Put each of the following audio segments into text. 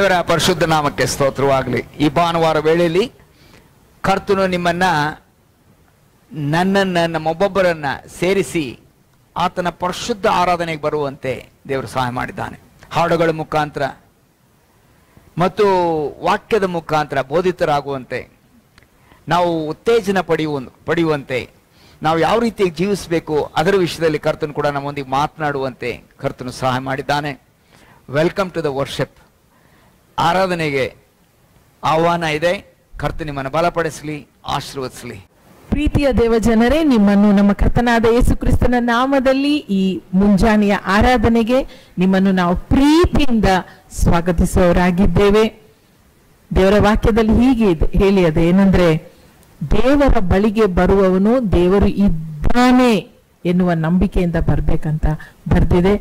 ದೇವರ ಪರಿಶುದ್ಧ ನಾಮಕ್ಕೆ ಸ್ತೋತ್ರವಾಗಲಿ. ಈ ಭಾನುವಾರ ವೇಳೆಯಲ್ಲಿ ಕರ್ತನು ನಿಮ್ಮನ್ನ ನನ್ನನ್ನು ನಮ್ಮೊಬ್ಬೊಬ್ಬರನ್ನ ಸೇರಿಸಿ ಆತನ ಪರಿಶುದ್ಧ ಆರಾಧನೆಗೆ ಬರುವಂತೆ ದೇವರು ಸಹಾಯ ಮಾಡಿದ್ದಾನೆ. ಹಾಡುಗಳ ಮುಖಾಂತರ ಮತ್ತು ವಾಕ್ಯದ ಮುಖಾಂತರ ಬೋಧಿತರಾಗುವಂತೆ, ನಾವು ಉತ್ತೇಜನ ಪಡೆಯುವಂತೆ, ನಾವು ಯಾವ ರೀತಿಯಾಗಿ ಜೀವಿಸಬೇಕು ಅದರ ವಿಷಯದಲ್ಲಿ ಕರ್ತನು ಕೂಡ ನಮ್ಮೊಂದಿಗೆ ಮಾತನಾಡುವಂತೆ ಕರ್ತನು ಸಹಾಯ ಮಾಡಿದ್ದಾನೆ. Welcome to the worship. ಆರಾಧನೆಗೆ ಆಹ್ವಾನ ಇದೆ. ಕರ್ತನು ನಿಮ್ಮನ್ನು ಬಲಪಡಿಸಲಿ, ಆಶೀರ್ವದಿಸಲಿ. ಪ್ರೀತಿಯ ದೇವಜನರೇ, ನಿಮ್ಮನ್ನು ನಮ್ಮ ಕರ್ತನಾದ ಯೇಸು ಕ್ರಿಸ್ತನ ನಾಮದಲ್ಲಿ ಈ ಮುಂಜಾನೆಯ ಆರಾಧನೆಗೆ ನಿಮ್ಮನ್ನು ನಾವು ಪ್ರೀತಿಯಿಂದ ಸ್ವಾಗತಿಸುವವರಾಗಿದ್ದೇವೆ. ದೇವರ ವಾಕ್ಯದಲ್ಲಿ ಹೀಗೆ ಹೇಳಿದೆ, ಏನಂದ್ರೆ ದೇವರ ಬಳಿಗೆ ಬರುವವನು ದೇವರು ಇದ್ದಾನೆ ಎನ್ನುವ ನಂಬಿಕೆಯಿಂದ ಬರ್ಬೇಕಂತ ಬರ್ದಿದೆ.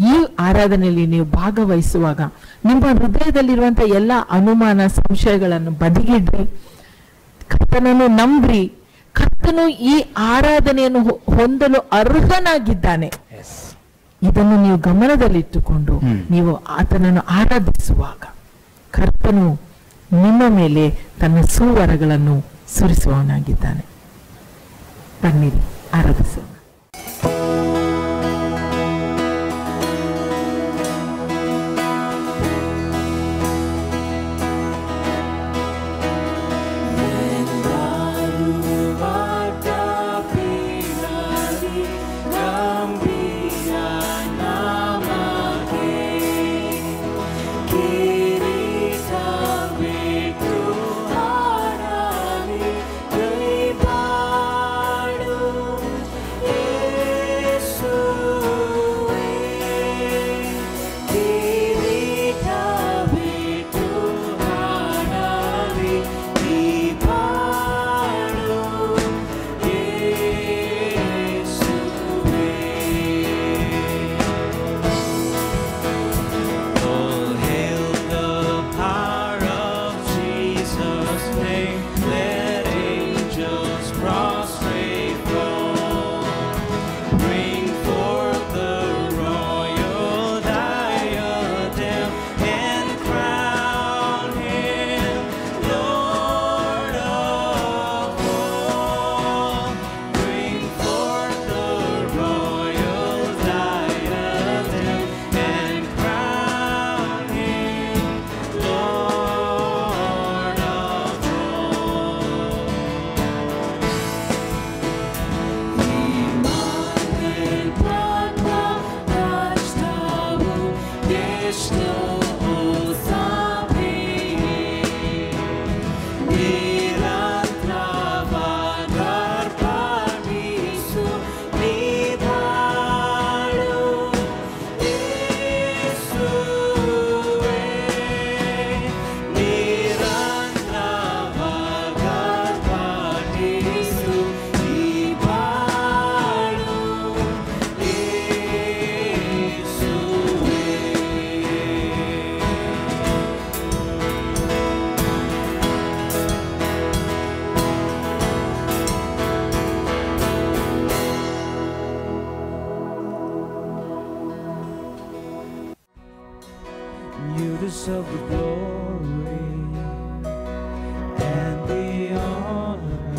ಈ ಆರಾಧನೆಯಲ್ಲಿ ನೀವು ಭಾಗವಹಿಸುವಾಗ ನಿಮ್ಮ ಹೃದಯದಲ್ಲಿರುವಂತಹ ಎಲ್ಲ ಅನುಮಾನ ಸಂಶಯಗಳನ್ನು ಬದಿಗಿಡ್ರಿ, ಕರ್ತನನ್ನು ನಂಬ್ರಿ. ಕರ್ತನು ಈ ಆರಾಧನೆಯನ್ನು ಹೊಂದಲು ಅರ್ಹನಾಗಿದ್ದಾನೆ. ಇದನ್ನು ನೀವು ಗಮನದಲ್ಲಿಟ್ಟುಕೊಂಡು ನೀವು ಆತನನ್ನು ಆರಾಧಿಸುವಾಗ ಕರ್ತನು ನಿಮ್ಮ ಮೇಲೆ ತನ್ನ ಸುವರಗಳನ್ನು ಸುರಿಸುವವನಾಗಿದ್ದಾನೆ. ಬನ್ನಿರಿ, ಆರಾಧಿಸೋಣ. Of the glory and the honor,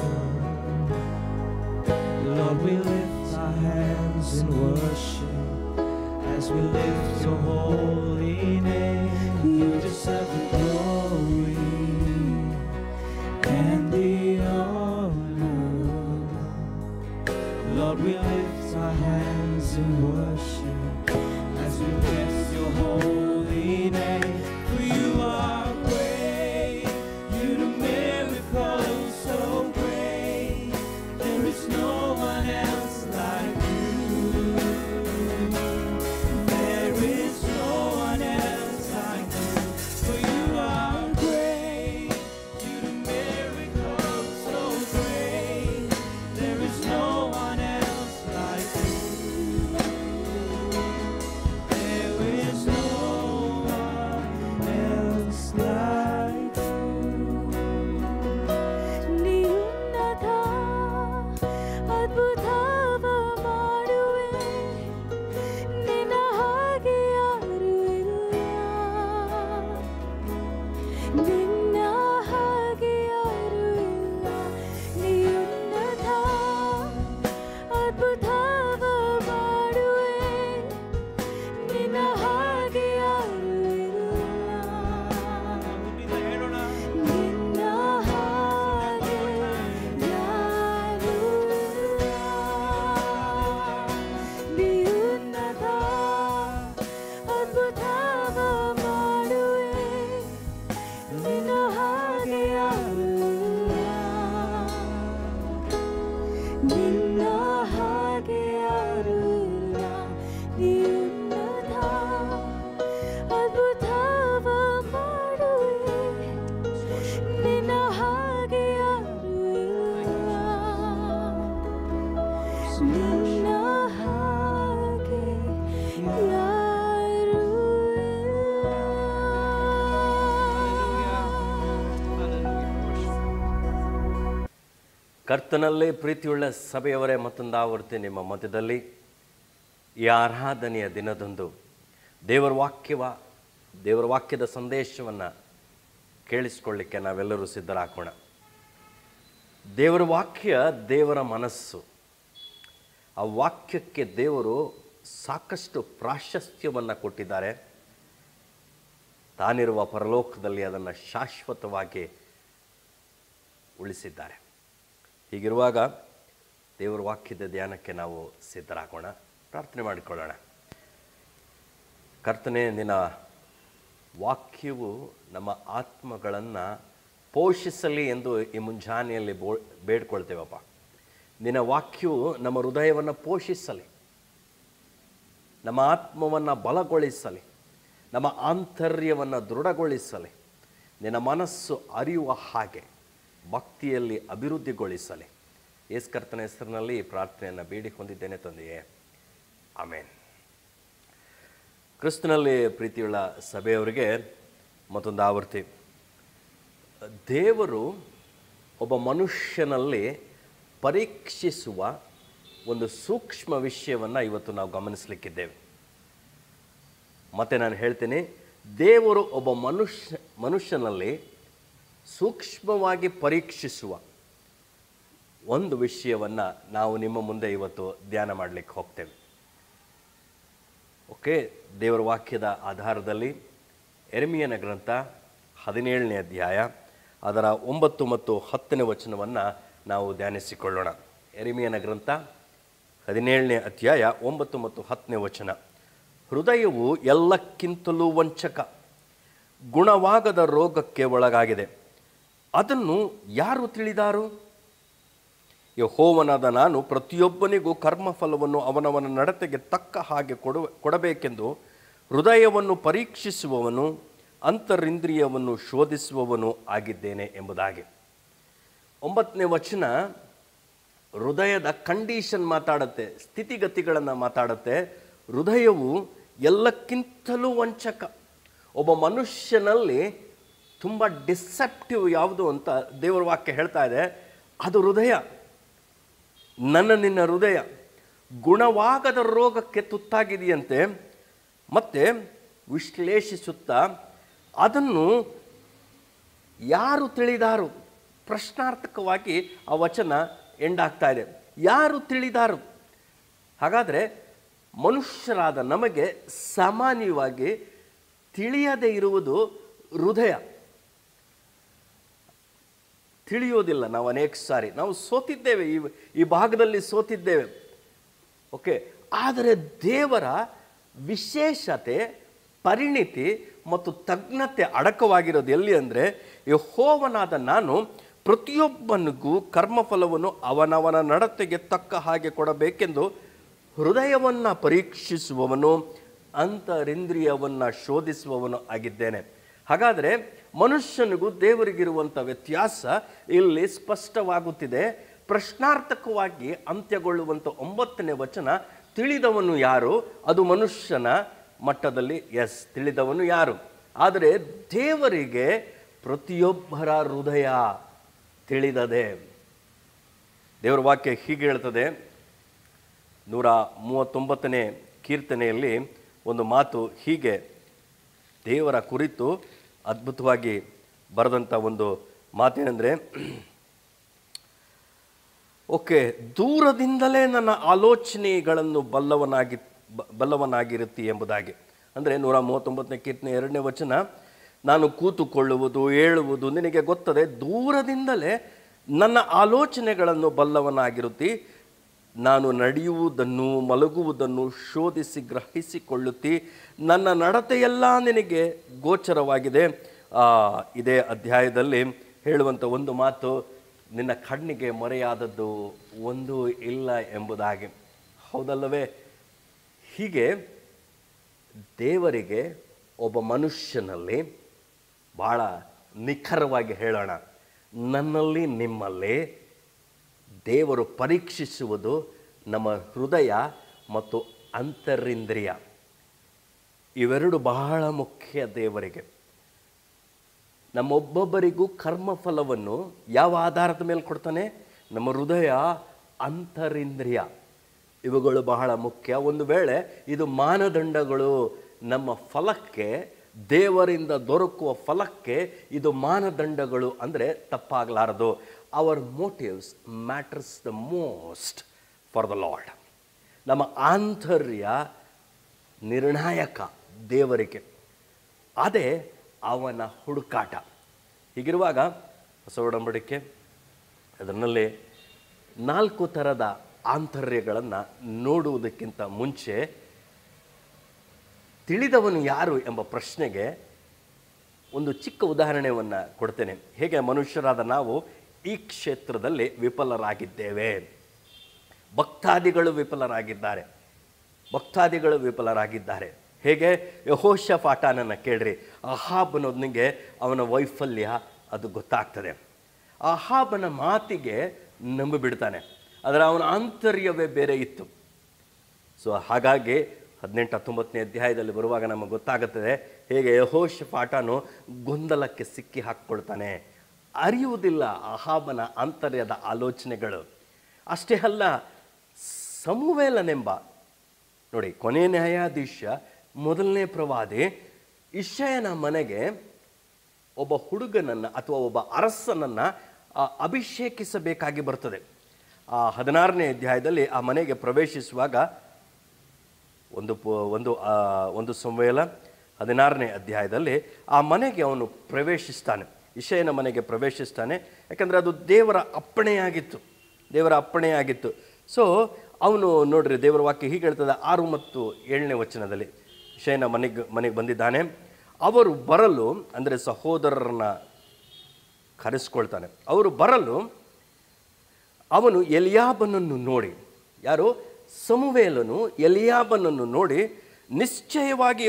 Lord, we lift our hands in worship as we lift your holy name. You deserve the glory and the honor, Lord, we lift our hands in worship as we bless your holy name. You are great, you do miracles so great. There is no one else like you. There is no one else like you. For you are great, you do miracles so great. There is no one else like you. ನಿನ್ನ ಹಾಗೆ ಯಾರೂ ಇಲ್ಲ, ನೀ ಉನ್ನತ ಅದ್ಭುತವ ಮಾಡುವೆ, ನಿನ್ನ ಹಾಗೆ ಯಾರೂ ಇಲ್ಲ, ನಿನ್ನ ಹಾಗೆ ಯಾರೂ ಕರ್ತನಲ್ಲಿ ಪ್ರೀತಿಯುಳ್ಳ ಸಭೆಯವರೇ, ಮತ್ತೊಂದು ಆವರ್ತಿ ನಿಮ್ಮ ಮಧ್ಯದಲ್ಲಿ ಈ ಆರಾಧನೆಯ ದಿನದಂದು ದೇವರ ವಾಕ್ಯದ ಸಂದೇಶವನ್ನು ಕೇಳಿಸ್ಕೊಳ್ಳಿಕ್ಕೆ ನಾವೆಲ್ಲರೂ ಸಿದ್ಧರಾಗೋಣ. ದೇವರ ವಾಕ್ಯ ದೇವರ ಮನಸ್ಸು. ಆ ವಾಕ್ಯಕ್ಕೆ ದೇವರು ಸಾಕಷ್ಟು ಪ್ರಾಶಸ್ತ್ಯವನ್ನು ಕೊಟ್ಟಿದ್ದಾರೆ. ತಾನಿರುವ ಪರಲೋಕದಲ್ಲಿ ಅದನ್ನು ಶಾಶ್ವತವಾಗಿ ಉಳಿಸಿದ್ದಾರೆ. ಹೀಗಿರುವಾಗ ದೇವರ ವಾಕ್ಯದ ಧ್ಯಾನಕ್ಕೆ ನಾವು ಸಿದ್ಧರಾಗೋಣ. ಪ್ರಾರ್ಥನೆ ಮಾಡಿಕೊಳ್ಳೋಣ. ಕರ್ತನೇ, ನಿನ್ನ ವಾಕ್ಯವು ನಮ್ಮ ಆತ್ಮಗಳನ್ನು ಪೋಷಿಸಲಿ ಎಂದು ಈ ಮುಂಜಾನೆಯಲ್ಲಿ ಬೇಡ್ಕೊಳ್ತೇವಪ್ಪ. ನಿನ್ನ ವಾಕ್ಯವು ನಮ್ಮ ಹೃದಯವನ್ನು ಪೋಷಿಸಲಿ, ನಮ್ಮ ಆತ್ಮವನ್ನು ಬಲಗೊಳಿಸಲಿ, ನಮ್ಮ ಆಂತರ್ಯವನ್ನು ದೃಢಗೊಳಿಸಲಿ, ನಿನ್ನ ಮನಸ್ಸು ಅರಿಯುವ ಹಾಗೆ ಭಕ್ತಿಯಲ್ಲಿ ಅಭಿವೃದ್ಧಿಗೊಳಿಸಲಿ. ಯೇಸು ಕರ್ತನ ಹೆಸರಿನಲ್ಲಿ ಈ ಪ್ರಾರ್ಥನೆಯನ್ನು ಬೇಡಿ ಹೊಂದಿದ್ದೇನೆ ತಂದೆಯೇ, ಆಮೇನ್. ಕ್ರಿಸ್ತನಲ್ಲಿ ಪ್ರೀತಿಯುಳ್ಳ ಸಭೆಯವರಿಗೆ ಮತ್ತೊಂದು ಆವರ್ತಿ. ದೇವರು ಒಬ್ಬ ಮನುಷ್ಯನಲ್ಲಿ ಪರೀಕ್ಷಿಸುವ ಒಂದು ಸೂಕ್ಷ್ಮ ವಿಷಯವನ್ನು ಇವತ್ತು ನಾವು ಗಮನಿಸಲಿಕ್ಕಿದ್ದೇವೆ. ಮತ್ತೆ ನಾನು ಹೇಳ್ತೀನಿ, ದೇವರು ಒಬ್ಬ ಮನುಷ್ಯನಲ್ಲಿ ಸೂಕ್ಷ್ಮವಾಗಿ ಪರೀಕ್ಷಿಸುವ ಒಂದು ವಿಷಯವನ್ನು ನಾವು ನಿಮ್ಮ ಮುಂದೆ ಇವತ್ತು ಧ್ಯಾನ ಮಾಡಲಿಕ್ಕೆ ಹೋಗ್ತೇವೆ. ಓಕೆ, ದೇವರ ವಾಕ್ಯದ ಆಧಾರದಲ್ಲಿ ಯೆರೆಮೀಯನ ಗ್ರಂಥ 17ನೇ ಅಧ್ಯಾಯ ಅದರ 9 ಮತ್ತು 10ನೇ ವಚನವನ್ನು ನಾವು ಧ್ಯಾನಿಸಿಕೊಳ್ಳೋಣ. ಯೆರೆಮೀಯನ ಗ್ರಂಥ 17ನೇ ಅಧ್ಯಾಯ 9 ಮತ್ತು 10ನೇ ವಚನ. ಹೃದಯವು ಎಲ್ಲಕ್ಕಿಂತಲೂ ವಂಚಕ, ಗುಣವಾಗದ ರೋಗಕ್ಕೆ ಒಳಗಾಗಿದೆ, ಅದನ್ನು ಯಾರು ತಿಳಿದಾರು? ಯೆಹೋವನಾದ ನಾನು ಪ್ರತಿಯೊಬ್ಬನಿಗೂ ಕರ್ಮಫಲವನ್ನು ಅವನವನ ನಡತೆಗೆ ತಕ್ಕ ಹಾಗೆ ಕೊಡಬೇಕೆಂದು ಹೃದಯವನ್ನು ಪರೀಕ್ಷಿಸುವವನು, ಅಂತರಿಂದ್ರಿಯವನ್ನು ಶೋಧಿಸುವವನು ಆಗಿದ್ದೇನೆ ಎಂಬುದಾಗಿ. 9ನೇ ವಚನ ಹೃದಯದ ಕಂಡೀಷನ್ ಮಾತಾಡುತ್ತೆ, ಸ್ಥಿತಿಗತಿಗಳನ್ನು ಮಾತಾಡುತ್ತೆ. ಹೃದಯವು ಎಲ್ಲಕ್ಕಿಂತಲೂ ವಂಚಕ. ಒಬ್ಬ ಮನುಷ್ಯನಲ್ಲಿ ತುಂಬ ಡಿಸೆಪ್ಟಿವ್ ಯಾವುದು ಅಂತ ದೇವರ ವಾಕ್ಯ ಹೇಳ್ತಾ ಇದೆ, ಅದು ಹೃದಯ. ನಿನ್ನ ಹೃದಯ ಗುಣವಾಗದ ರೋಗಕ್ಕೆ ತುತ್ತಾಗಿದೆಯಂತೆ. ಮತ್ತೆ ವಿಶ್ಲೇಷಿಸುತ್ತಾ ಅದನ್ನು ಯಾರು ತಿಳಿದಾರು? ಪ್ರಶ್ನಾರ್ಥಕವಾಗಿ ಆ ವಚನ ಎಂಡಾಗ್ತಾ ಇದೆ. ಯಾರು ತಿಳಿದಾರು? ಹಾಗಾದರೆ ಮನುಷ್ಯರಾದ ನಮಗೆ ಸಾಮಾನ್ಯವಾಗಿ ತಿಳಿಯದೇ ಇರುವುದು ಹೃದಯ. ತಿಳಿಯೋದಿಲ್ಲ. ನಾವು ಅನೇಕ ಸಾರಿ ನಾವು ಸೋತಿದ್ದೇವೆ, ಈ ಭಾಗದಲ್ಲಿ ಸೋತಿದ್ದೇವೆ. ಓಕೆ, ಆದರೆ ದೇವರ ವಿಶೇಷತೆ, ಪರಿಣಿತಿ ಮತ್ತು ತಜ್ಞತೆ ಅಡಕವಾಗಿರೋದು ಎಲ್ಲಿ ಅಂದರೆ, ಯೆಹೋವನಾದ ನಾನು ಪ್ರತಿಯೊಬ್ಬನಿಗೂ ಕರ್ಮಫಲವನ್ನು ಅವನವನ ನಡತೆಗೆ ತಕ್ಕ ಹಾಗೆ ಕೊಡಬೇಕೆಂದು ಹೃದಯವನ್ನು ಪರೀಕ್ಷಿಸುವವನು, ಅಂತರಿಂದ್ರಿಯವನ್ನು ಶೋಧಿಸುವವನು ಆಗಿದ್ದೇನೆ. ಹಾಗಾದರೆ ಮನುಷ್ಯನಿಗೂ ದೇವರಿಗಿರುವಂಥ ವ್ಯತ್ಯಾಸ ಇಲ್ಲಿ ಸ್ಪಷ್ಟವಾಗುತ್ತಿದೆ. ಪ್ರಶ್ನಾರ್ಥಕವಾಗಿ ಅಂತ್ಯಗೊಳ್ಳುವಂಥ 9ನೇ ವಚನ, ತಿಳಿದವನು ಯಾರು? ಅದು ಮನುಷ್ಯನ ಮಟ್ಟದಲ್ಲಿ ಎಸ್, ತಿಳಿದವನು ಯಾರು? ಆದರೆ ದೇವರಿಗೆ ಪ್ರತಿಯೊಬ್ಬರ ಹೃದಯ ತಿಳಿದದೆ. ದೇವರ ವಾಕ್ಯ ಹೀಗೆ ಹೇಳ್ತದೆ, 139ನೇ ಕೀರ್ತನೆಯಲ್ಲಿ ಒಂದು ಮಾತು ಹೀಗೆ ದೇವರ ಕುರಿತು ಅದ್ಭುತವಾಗಿ ಬರೆದಂಥ ಒಂದು ಮಾತೇನೆಂದರೆ, ಓಕೆ, ದೂರದಿಂದಲೇ ನನ್ನ ಆಲೋಚನೆಗಳನ್ನು ಬಲ್ಲವನಾಗಿರುತ್ತಿ ಎಂಬುದಾಗಿ. ಅಂದರೆ 139ನೇ ಕೀರ್ತನೆ 2ನೇ ವಚನ, ನಾನು ಕೂತುಕೊಳ್ಳುವುದು ಏಳುವುದು ನಿನಗೆ ಗೊತ್ತದೆ, ದೂರದಿಂದಲೇ ನನ್ನ ಆಲೋಚನೆಗಳನ್ನು ಬಲ್ಲವನಾಗಿರುತ್ತಿ, ನಾನು ನಡೆಯುವುದನ್ನು ಮಲಗುವುದನ್ನು ಶೋಧಿಸಿ ಗ್ರಹಿಸಿಕೊಳ್ಳುತ್ತಿ, ನನ್ನ ನಡತೆಯೆಲ್ಲ ನಿನಗೆ ಗೋಚರವಾಗಿದೆ. ಇದೇ ಅಧ್ಯಾಯದಲ್ಲಿ ಹೇಳುವಂಥ ಒಂದು ಮಾತು, ನಿನ್ನ ಕಣ್ಣಿಗೆ ಮರೆಯಾದದ್ದು ಒಂದೂ ಇಲ್ಲ ಎಂಬುದಾಗಿ. ಹೌದಲ್ಲವೇ? ಹೀಗೆ ದೇವರಿಗೆ ಒಬ್ಬ ಮನುಷ್ಯನಲ್ಲಿ ಭಾಳ ನಿಖರವಾಗಿ ಹೇಳೋಣ, ನನ್ನಲ್ಲಿ ನಿಮ್ಮಲ್ಲಿ ದೇವರು ಪರೀಕ್ಷಿಸುವುದು ನಮ್ಮ ಹೃದಯ ಮತ್ತು ಅಂತರಿಂದ್ರಿಯ. ಇವೆರಡು ಬಹಳ ಮುಖ್ಯ ದೇವರಿಗೆ. ನಮ್ಮೊಬ್ಬೊಬ್ಬರಿಗೂ ಕರ್ಮಫಲವನ್ನು ಯಾವ ಆಧಾರದ ಮೇಲೆ ಕೊಡ್ತಾನೆ? ನಮ್ಮ ಹೃದಯ, ಅಂತರಿಂದ್ರಿಯ, ಇವುಗಳು ಬಹಳ ಮುಖ್ಯ. ಒಂದು ವೇಳೆ ಇದು ಮಾನದಂಡಗಳು ನಮ್ಮ ಫಲಕ್ಕೆ, ದೇವರಿಂದ ದೊರಕುವ ಫಲಕ್ಕೆ ಇದು ಮಾನದಂಡಗಳು ಅಂದರೆ ತಪ್ಪಾಗಲಾರದು. Our motives matters the most for the lord. ನಮ್ಮ ಆಂತರ್ಯ ನಿರ್ಣಾಯಕ ದೇವರಿಗೆ. ಅದೇ ಅವನ ಹುಡುಕಾಟ. ಹೀಗಿರುವಾಗ ಹೊಸ ಒಡಂಬಡಿಕೆ ಅದರಲ್ಲಿ 4 ಥರದ ಆಂತರ್ಯಗಳನ್ನು ನೋಡುವುದಕ್ಕಿಂತ ಮುಂಚೆ ತಿಳಿದವನು ಯಾರು ಎಂಬ ಪ್ರಶ್ನೆಗೆ ಒಂದು ಚಿಕ್ಕ ಉದಾಹರಣೆಯನ್ನು ಕೊಡ್ತೇನೆ. ಹೇಗೆ ಮನುಷ್ಯರಾದ ನಾವು ಈ ಕ್ಷೇತ್ರದಲ್ಲಿ ವಿಫಲರಾಗಿದ್ದೇವೆ. ಭಕ್ತಾದಿಗಳು ವಿಫಲರಾಗಿದ್ದಾರೆ. ಹೇಗೆ? ಯೆಹೋಷಾಫಾಟನನ್ನು ಕೇಳ್ರಿ. ಅಹಾಬನೊಂದಿಗೆ ಅವನ ವೈಫಲ್ಯ ಅದು ಗೊತ್ತಾಗ್ತದೆ. ಅಹಾಬನ ಮಾತಿಗೆ ನಂಬಿಬಿಡ್ತಾನೆ, ಆದರೆ ಅವನ ಆಂತರ್ಯವೇ ಬೇರೆ ಇತ್ತು. ಸೊ ಹಾಗಾಗಿ 18-19ನೇ ಅಧ್ಯಾಯದಲ್ಲಿ ಬರುವಾಗ ನಮಗೆ ಗೊತ್ತಾಗುತ್ತದೆ ಹೇಗೆ ಯೆಹೋಷಾಫಾಟನು ಗೊಂದಲಕ್ಕೆ ಸಿಕ್ಕಿ ಹಾಕ್ಕೊಳ್ತಾನೆ. ಅರಿಯುವುದಿಲ್ಲ ಅಹಾಬನ ಆಂತರ್ಯದ ಆಲೋಚನೆಗಳು. ಅಷ್ಟೇ ಅಲ್ಲ, ಸಮುವೇಲನೆಂಬ ನೋಡಿ ಕೊನೆ ನ್ಯಾಯಾಧೀಶ, ಮೊದಲನೇ ಪ್ರವಾದಿ, ಇಷಯನ ಮನೆಗೆ ಒಬ್ಬ ಹುಡುಗನನ್ನು ಅಥವಾ ಒಬ್ಬ ಅರಸನನ್ನು ಅಭಿಷೇಕಿಸಬೇಕಾಗಿ ಬರ್ತದೆ. ಆ 16ನೇ ಅಧ್ಯಾಯದಲ್ಲಿ ಆ ಮನೆಗೆ ಪ್ರವೇಶಿಸುವಾಗ ಒಂದು ಸಮುವೇಲ 16ನೇ ಅಧ್ಯಾಯದಲ್ಲಿ ಆ ಮನೆಗೆ ಅವನು ಪ್ರವೇಶಿಸ್ತಾನೆ, ಇಷಯನ ಮನೆಗೆ ಪ್ರವೇಶಿಸ್ತಾನೆ. ಯಾಕಂದರೆ ಅದು ದೇವರ ಅಪ್ಪಣೆಯಾಗಿತ್ತು. ಸೊ ಅವನು ನೋಡ್ರಿ, ದೇವರ ವಾಕ್ಯ ಹೀಗೆ ಹೇಳ್ತದೆ 6 ಮತ್ತು 7ನೇ ವಚನದಲ್ಲಿ. ಇಷಯನ ಮನೆಗೆ ಬಂದಿದ್ದಾನೆ. ಅವರು ಬರಲು ಅಂದರೆ ಸಹೋದರರನ್ನ ಕರೆಸ್ಕೊಳ್ತಾನೆ. ಅವರು ಬರಲು ಅವನು ಎಲಿಯಾಬನನ್ನು ನೋಡಿ, ಯಾರು? ಸಮುವೇಲನು ಎಲಿಯಾಬನನ್ನು ನೋಡಿ, ನಿಶ್ಚಯವಾಗಿ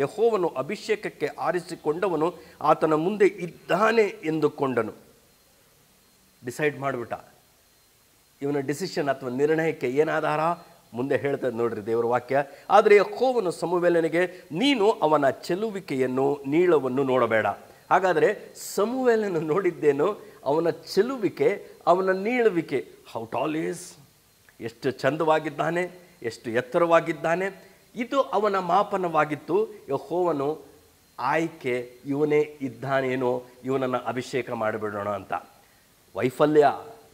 ಯೆಹೋವನು ಅಭಿಷೇಕಕ್ಕೆ ಆರಿಸಿಕೊಂಡವನು ಆತನ ಮುಂದೆ ಇದ್ದಾನೆ ಎಂದುಕೊಂಡನು. ಡಿಸೈಡ್ ಮಾಡಿಬಿಟ್ಟ. ಇವನ ಡಿಸಿಷನ್ ಅಥವಾ ನಿರ್ಣಯಕ್ಕೆ ಏನಾಧಾರ? ಮುಂದೆ ಹೇಳ್ತದೆ ನೋಡ್ರಿ ದೇವರ ವಾಕ್ಯ. ಆದರೆ ಯೆಹೋವನು ಸಮುವೇಲನಿಗೆ, ನೀನು ಅವನ ಚೆಲುವಿಕೆಯನ್ನು ನೀಳವನ್ನು ನೋಡಬೇಡ. ಹಾಗಾದರೆ ಸಮುವೇಲನು ನೋಡಿದ್ದೇನು? ಅವನ ಚೆಲುವಿಕೆ, ಅವನ ನೀಳುವಿಕೆ. ಹೌ ಟಾಲ್ ಈಸ್, ಎಷ್ಟು ಚಂದವಾಗಿದ್ದಾನೆ, ಎಷ್ಟು ಎತ್ತರವಾಗಿದ್ದಾನೆ, ಇದು ಅವನ ಮಾಪನವಾಗಿತ್ತು. ಯೆಹೋವನು ಆಯ್ಕೆ, ಇವನೇ ಇದ್ದಾನೇನೋ, ಇವನನ್ನು ಅಭಿಷೇಕ ಮಾಡಿಬಿಡೋಣ ಅಂತ.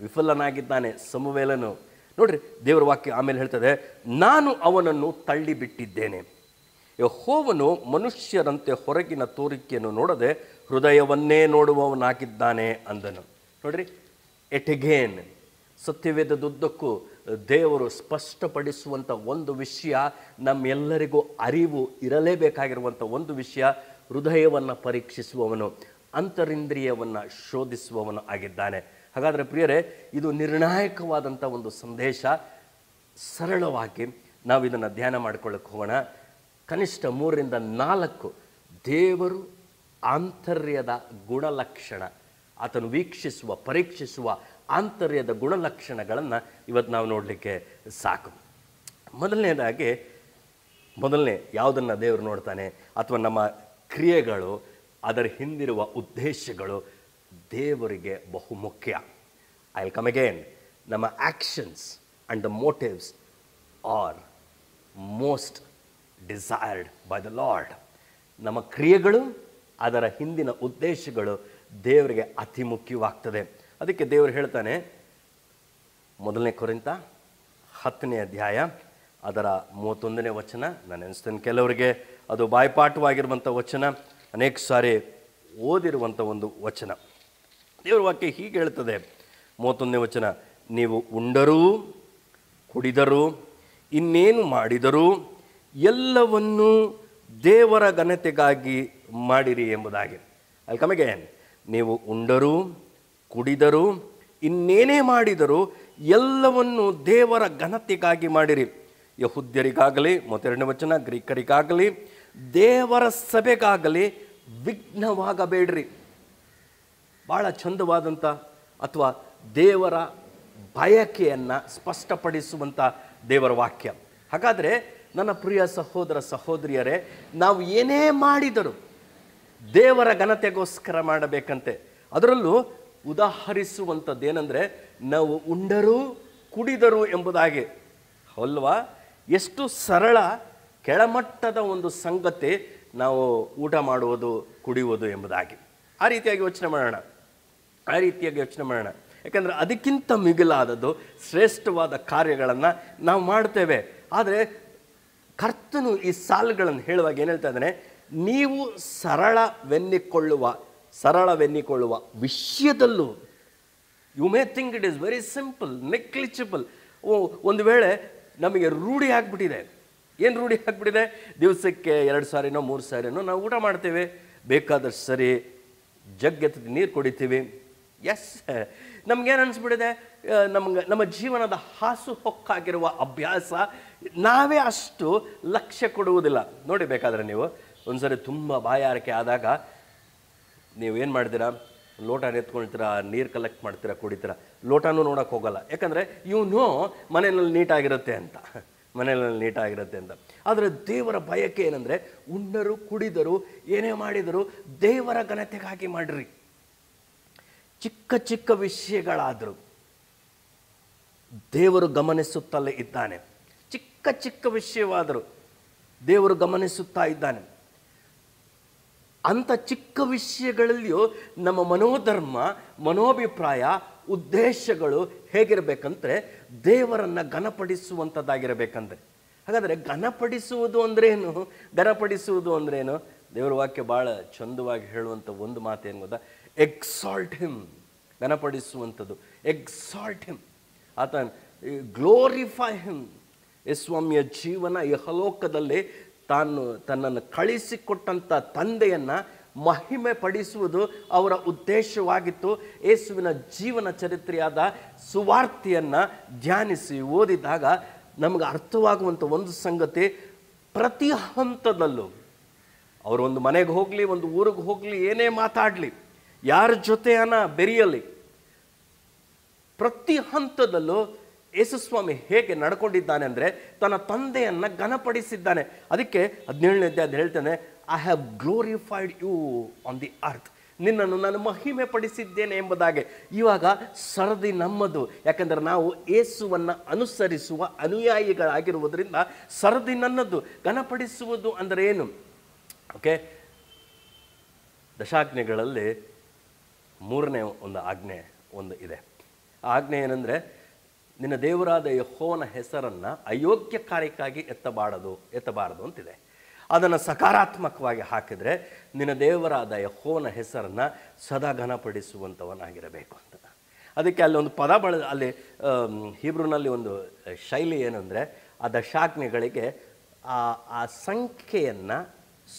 ವಿಫಲನಾಗಿದ್ದಾನೆ ಸಮುವೇಲನು. ನೋಡ್ರಿ ದೇವರ ವಾಕ್ಯ ಆಮೇಲೆ ಹೇಳ್ತದೆ, ನಾನು ಅವನನ್ನು ತಳ್ಳಿಬಿಟ್ಟಿದ್ದೇನೆ. ಯೆಹೋವನು ಮನುಷ್ಯರಂತೆ ಹೊರಗಿನ ತೋರಿಕೆಯನ್ನು ನೋಡದೆ ಹೃದಯವನ್ನೇ ನೋಡುವವನಾಗಿದ್ದಾನೆ ಅಂದನು. ನೋಡ್ರಿ, ಎಟ್ ಅಗೇನ್ ಸತ್ಯವೇದದುದ್ದಕ್ಕೂ ದೇವರು ಸ್ಪಷ್ಟಪಡಿಸುವಂಥ ಒಂದು ವಿಷಯ, ನಮ್ಮೆಲ್ಲರಿಗೂ ಅರಿವು ಇರಲೇಬೇಕಾಗಿರುವಂಥ ಒಂದು ವಿಷಯ, ಹೃದಯವನ್ನು ಪರೀಕ್ಷಿಸುವವನು, ಅಂತರಿಂದ್ರಿಯವನ್ನು ಶೋಧಿಸುವವನು ಆಗಿದ್ದಾನೆ. ಹಾಗಾದರೆ ಪ್ರಿಯರೇ, ಇದು ನಿರ್ಣಾಯಕವಾದಂಥ ಒಂದು ಸಂದೇಶ. ಸರಳವಾಗಿ ನಾವು ಇದನ್ನು ಧ್ಯಾನ ಮಾಡಿಕೊಳ್ಳಕ್ಕೆ ಹೋಗೋಣ. ಕನಿಷ್ಠ 3-4 ದೇವರು ಆಂತರ್ಯದ ಗುಣಲಕ್ಷಣ, ಆತನು ವೀಕ್ಷಿಸುವ, ಪರೀಕ್ಷಿಸುವ ಆಂತರ್ಯದ ಗುಣಲಕ್ಷಣಗಳನ್ನು ಇವತ್ತು ನಾವು ನೋಡಲಿಕ್ಕೆ ಸಾಕು. ಮೊದಲನೇ ಯಾವುದನ್ನು ದೇವರು ನೋಡ್ತಾನೆ, ಅಥವಾ ನಮ್ಮ ಕ್ರಿಯೆಗಳು, ಅದರ ಹಿಂದಿರುವ ಉದ್ದೇಶಗಳು ದೇವರಿಗೆ ಬಹುಮುಖ್ಯ. I will come again. ನಮ್ಮ actions and the motives are most desired by the lord. ನಮ್ಮ ಕ್ರಿಯೆಗಳು, ಅದರ ಹಿಂದಿನ ಉದ್ದೇಶಗಳು ದೇವರಿಗೆ ಅತಿ ಮುಖ್ಯವಾಗ್ತದೆ. ಅದಕ್ಕೆ ದೇವರು ಹೇಳ್ತಾನೆ, 1 ಕೊರಿಂಥ 10ನೇ ಅಧ್ಯಾಯ ಅದರ 31ನೇ ವಚನ. ನಾನು ಅನಿಸ್ತೇನೆ ಕೆಲವರಿಗೆ ಅದು ಬಾಯ್ಪಾಠವಾಗಿರುವಂಥ ವಚನ, ಅನೇಕ ಸಾರಿ ಓದಿರುವಂಥ ಒಂದು ವಚನ. ದೇವರ ವಾಕ್ಯ ಹೀಗೆ ಹೇಳ್ತದೆ, 31ನೇ ವಚನ, ನೀವು ಉಂಡರೂ ಕುಡಿದರೂ ಇನ್ನೇನು ಮಾಡಿದರೂ ಎಲ್ಲವನ್ನೂ ದೇವರ ಘನತೆಗಾಗಿ ಮಾಡಿರಿ ಎಂಬುದಾಗಿ. ಅಲ್ಲಿ ಕಮೆಗೇನ್, ನೀವು ಉಂಡರೂ ಕುಡಿದರೂ ಇನ್ನೇನೇ ಮಾಡಿದರೂ ಎಲ್ಲವನ್ನು ದೇವರ ಘನತೆಗಾಗಿ ಮಾಡಿರಿ. ಯಹೂದ್ಯರಿಗಾಗಲಿ, 32ನೇ ವಚನ, ಗ್ರೀಕರಿಗಾಗಲಿ, ದೇವರ ಸಭೆಗಾಗಲಿ ವಿಘ್ನವಾಗಬೇಡ್ರಿ. ಭಾಳ ಚಂದವಾದಂಥ ಅಥವಾ ದೇವರ ಬಯಕೆಯನ್ನು ಸ್ಪಷ್ಟಪಡಿಸುವಂಥ ದೇವರ ವಾಕ್ಯ. ಹಾಗಾದರೆ ನನ್ನ ಪ್ರಿಯ ಸಹೋದರ ಸಹೋದರಿಯರೇ, ನಾವು ಏನೇ ಮಾಡಿದರೂ ದೇವರ ಘನತೆಗೋಸ್ಕರ ಮಾಡಬೇಕಂತೆ. ಅದರಲ್ಲೂ ಉದಾಹರಿಸುವಂಥದ್ದೇನೆಂದರೆ ನಾವು ಉಂಡರೂ ಕುಡಿದರು ಎಂಬುದಾಗಿ ಅಲ್ವಾ. ಎಷ್ಟು ಸರಳ ಕೆಳಮಟ್ಟದ ಒಂದು ಸಂಗತಿ ನಾವು ಊಟ ಮಾಡುವುದು ಕುಡಿಯುವುದು ಎಂಬುದಾಗಿ. ಆ ರೀತಿಯಾಗಿ ಯೋಚನೆ ಮಾಡೋಣ. ಯಾಕಂದರೆ ಅದಕ್ಕಿಂತ ಮಿಗಿಲಾದದ್ದು ಶ್ರೇಷ್ಠವಾದ ಕಾರ್ಯಗಳನ್ನು ನಾವು ಮಾಡ್ತೇವೆ. ಆದರೆ ಕರ್ತನು ಈ ಸಾಲುಗಳನ್ನು ಹೇಳುವಾಗ ಏನು ಹೇಳ್ತಾ ಇದ್ದಾನೆ, ನೀವು ಸರಳವೆನ್ನಿಕೊಳ್ಳುವ ವಿಷಯದಲ್ಲೂ, you may think it is very simple, negligible. ಒಂದು ವೇಳೆ ನಮಗೆ ರೂಢಿ ಆಗಿಬಿಟ್ಟಿದೆ. ಏನು ರೂಢಿ ಆಗಿಬಿಟ್ಟಿದೆ? ದಿವಸಕ್ಕೆ 2 ಸಾರಿನೋ 3 ಸಾರಿನೋ ನಾವು ಊಟ ಮಾಡ್ತೇವೆ. ಬೇಕಾದಷ್ಟು ಸರಿ ಜಗ್ಗೆತ್ತಿ ನೀರು ಕುಡಿತೀವಿ. ಎಸ್, ನಮಗೇನು ಅನಿಸ್ಬಿಟ್ಟಿದೆ, ನಮ್ಮ ಜೀವನದ ಹಾಸು ಹೊಕ್ಕಾಗಿರುವ ಅಭ್ಯಾಸ ನಾವೇ ಅಷ್ಟು ಲಕ್ಷ್ಯ ಕೊಡುವುದಿಲ್ಲ. ನೋಡಿ, ಬೇಕಾದರೆ ನೀವು ಒಂದ್ಸರಿ ತುಂಬ ಬಾಯಾರಿಕೆ ಆದಾಗ ನೀವೇನು ಮಾಡ್ತೀರಾ, ಲೋಟ ಎತ್ಕೊಳ್ತೀರಾ, ನೀರು ಕಲೆಕ್ಟ್ ಮಾಡ್ತೀರಾ, ಕುಡಿತೀರಾ. ಲೋಟನೂ ನೋಡೋಕೆ ಹೋಗಲ್ಲ. ಯಾಕಂದರೆ ಮನೆಯಲ್ಲಿ ನೀಟಾಗಿರುತ್ತೆ ಅಂತ. ಆದರೆ ದೇವರ ಬಯಕೆ ಏನಂದರೆ, ಉಂಡರು ಕುಡಿದರು ಏನೇ ಮಾಡಿದರೂ ದೇವರ ಘನತೆಗಾಗಿ ಮಾಡಿರಿ. ಚಿಕ್ಕ ಚಿಕ್ಕ ವಿಷಯಗಳಾದರೂ ದೇವರು ಗಮನಿಸುತ್ತಲೇ ಇದ್ದಾನೆ. ಚಿಕ್ಕ ವಿಷಯವಾದರೂ ದೇವರು ಗಮನಿಸುತ್ತಾ ಇದ್ದಾನೆ. ಅಂಥ ಚಿಕ್ಕ ವಿಷಯಗಳಲ್ಲಿಯೂ ನಮ್ಮ ಮನೋಧರ್ಮ, ಮನೋಭಿಪ್ರಾಯ, ಉದ್ದೇಶಗಳು ಹೇಗಿರಬೇಕಂದ್ರೆ ದೇವರನ್ನು ಘನಪಡಿಸುವಂಥದ್ದಾಗಿರಬೇಕಂದ್ರೆ. ಹಾಗಾದರೆ ಘನಪಡಿಸುವುದು ಅಂದ್ರೇನು? ದೇವರ ವಾಕ್ಯ ಭಾಳ ಚಂದವಾಗಿ ಹೇಳುವಂಥ ಒಂದು ಮಾತು ಏನು ಗೊತ್ತಾ? Exalt him. ಘನಪಡಿಸುವಂಥದ್ದು exalt him. ಆತ ಗ್ಲೋರಿಫೈ ಹಿಮ್. ಯೇಸುಸ್ವಾಮಿಯ ಜೀವನ ಇಹಲೋಕದಲ್ಲಿ ತನ್ನನ್ನು ಕಳಿಸಿಕೊಟ್ಟಂಥ ತಂದೆಯನ್ನು ಮಹಿಮೆ ಪಡಿಸುವುದು ಅವರ ಉದ್ದೇಶವಾಗಿತ್ತು. ಯೇಸುವಿನ ಜೀವನ ಚರಿತ್ರೆಯಾದ ಸುವಾರ್ತೆಯನ್ನು ಧ್ಯಾನಿಸಿ ಓದಿದಾಗ ನಮಗೆ ಅರ್ಥವಾಗುವಂಥ ಒಂದು ಸಂಗತಿ, ಪ್ರತಿ ಹಂತದಲ್ಲೂ ಅವರು ಒಂದು ಮನೆಗೆ ಹೋಗಲಿ, ಒಂದು ಊರಿಗೆ ಹೋಗಲಿ, ಏನೇ ಮಾತಾಡಲಿ, ಯಾರ ಜೊತೆಯನ್ನ ಬೆರೆಯಲಿ, ಪ್ರತಿ ಹಂತದಲ್ಲೂ ಯೇಸುಸ್ವಾಮಿ ಹೇಗೆ ನಡ್ಕೊಂಡಿದ್ದಾನೆ ಅಂದರೆ ತನ್ನ ತಂದೆಯನ್ನು ಘನಪಡಿಸಿದ್ದಾನೆ. ಅದಕ್ಕೆ 17ನೇ ಅಧ್ಯಾಯ ಹೇಳ್ತಾನೆ, I have glorified you on the earth. ನಿನ್ನನ್ನು ನಾನು ಮಹಿಮೆ ಪಡಿಸಿದ್ದೇನೆ ಎಂಬುದಾಗೆ. ಇವಾಗ ಸರದಿ ನಮ್ಮದು. ಯಾಕಂದರೆ ನಾವು ಯೇಸುವನ್ನು ಅನುಸರಿಸುವ ಅನುಯಾಯಿಗಳಾಗಿರುವುದರಿಂದ ಸರದಿ ನನ್ನದು. ಘನಪಡಿಸುವುದು ಅಂದರೆ ಏನು? ಓಕೆ, ದಶಾಜ್ಞೆಗಳಲ್ಲಿ 3ನೇ ಒಂದು ಆಜ್ಞೆ ಇದೆ. ಆ ಆಜ್ಞೆ ಏನಂದರೆ, ನಿನ್ನ ದೇವರಾದ ಯೆಹೋವನ ಹೆಸರನ್ನು ಅಯೋಗ್ಯ ಕಾರ್ಯಕ್ಕಾಗಿ ಎತ್ತಬಾರದು ಅಂತಿದೆ. ಅದನ್ನು ಸಕಾರಾತ್ಮಕವಾಗಿ ಹಾಕಿದರೆ ನಿನ್ನ ದೇವರಾದ ಯೆಹೋವನ ಹೆಸರನ್ನು ಸದಾ ಘನಪಡಿಸುವಂಥವನಾಗಿರಬೇಕು ಅಂತ. ಅದಕ್ಕೆ ಅಲ್ಲಿ ಒಂದು ಪದ ಅಲ್ಲಿ ಹೀಬ್ರೂನಲ್ಲಿ ಒಂದು ಶೈಲಿ ಏನಂದರೆ, ಆ ದಶಾಜ್ಞೆಗಳಿಗೆ ಆ ಸಂಖ್ಯೆಯನ್ನು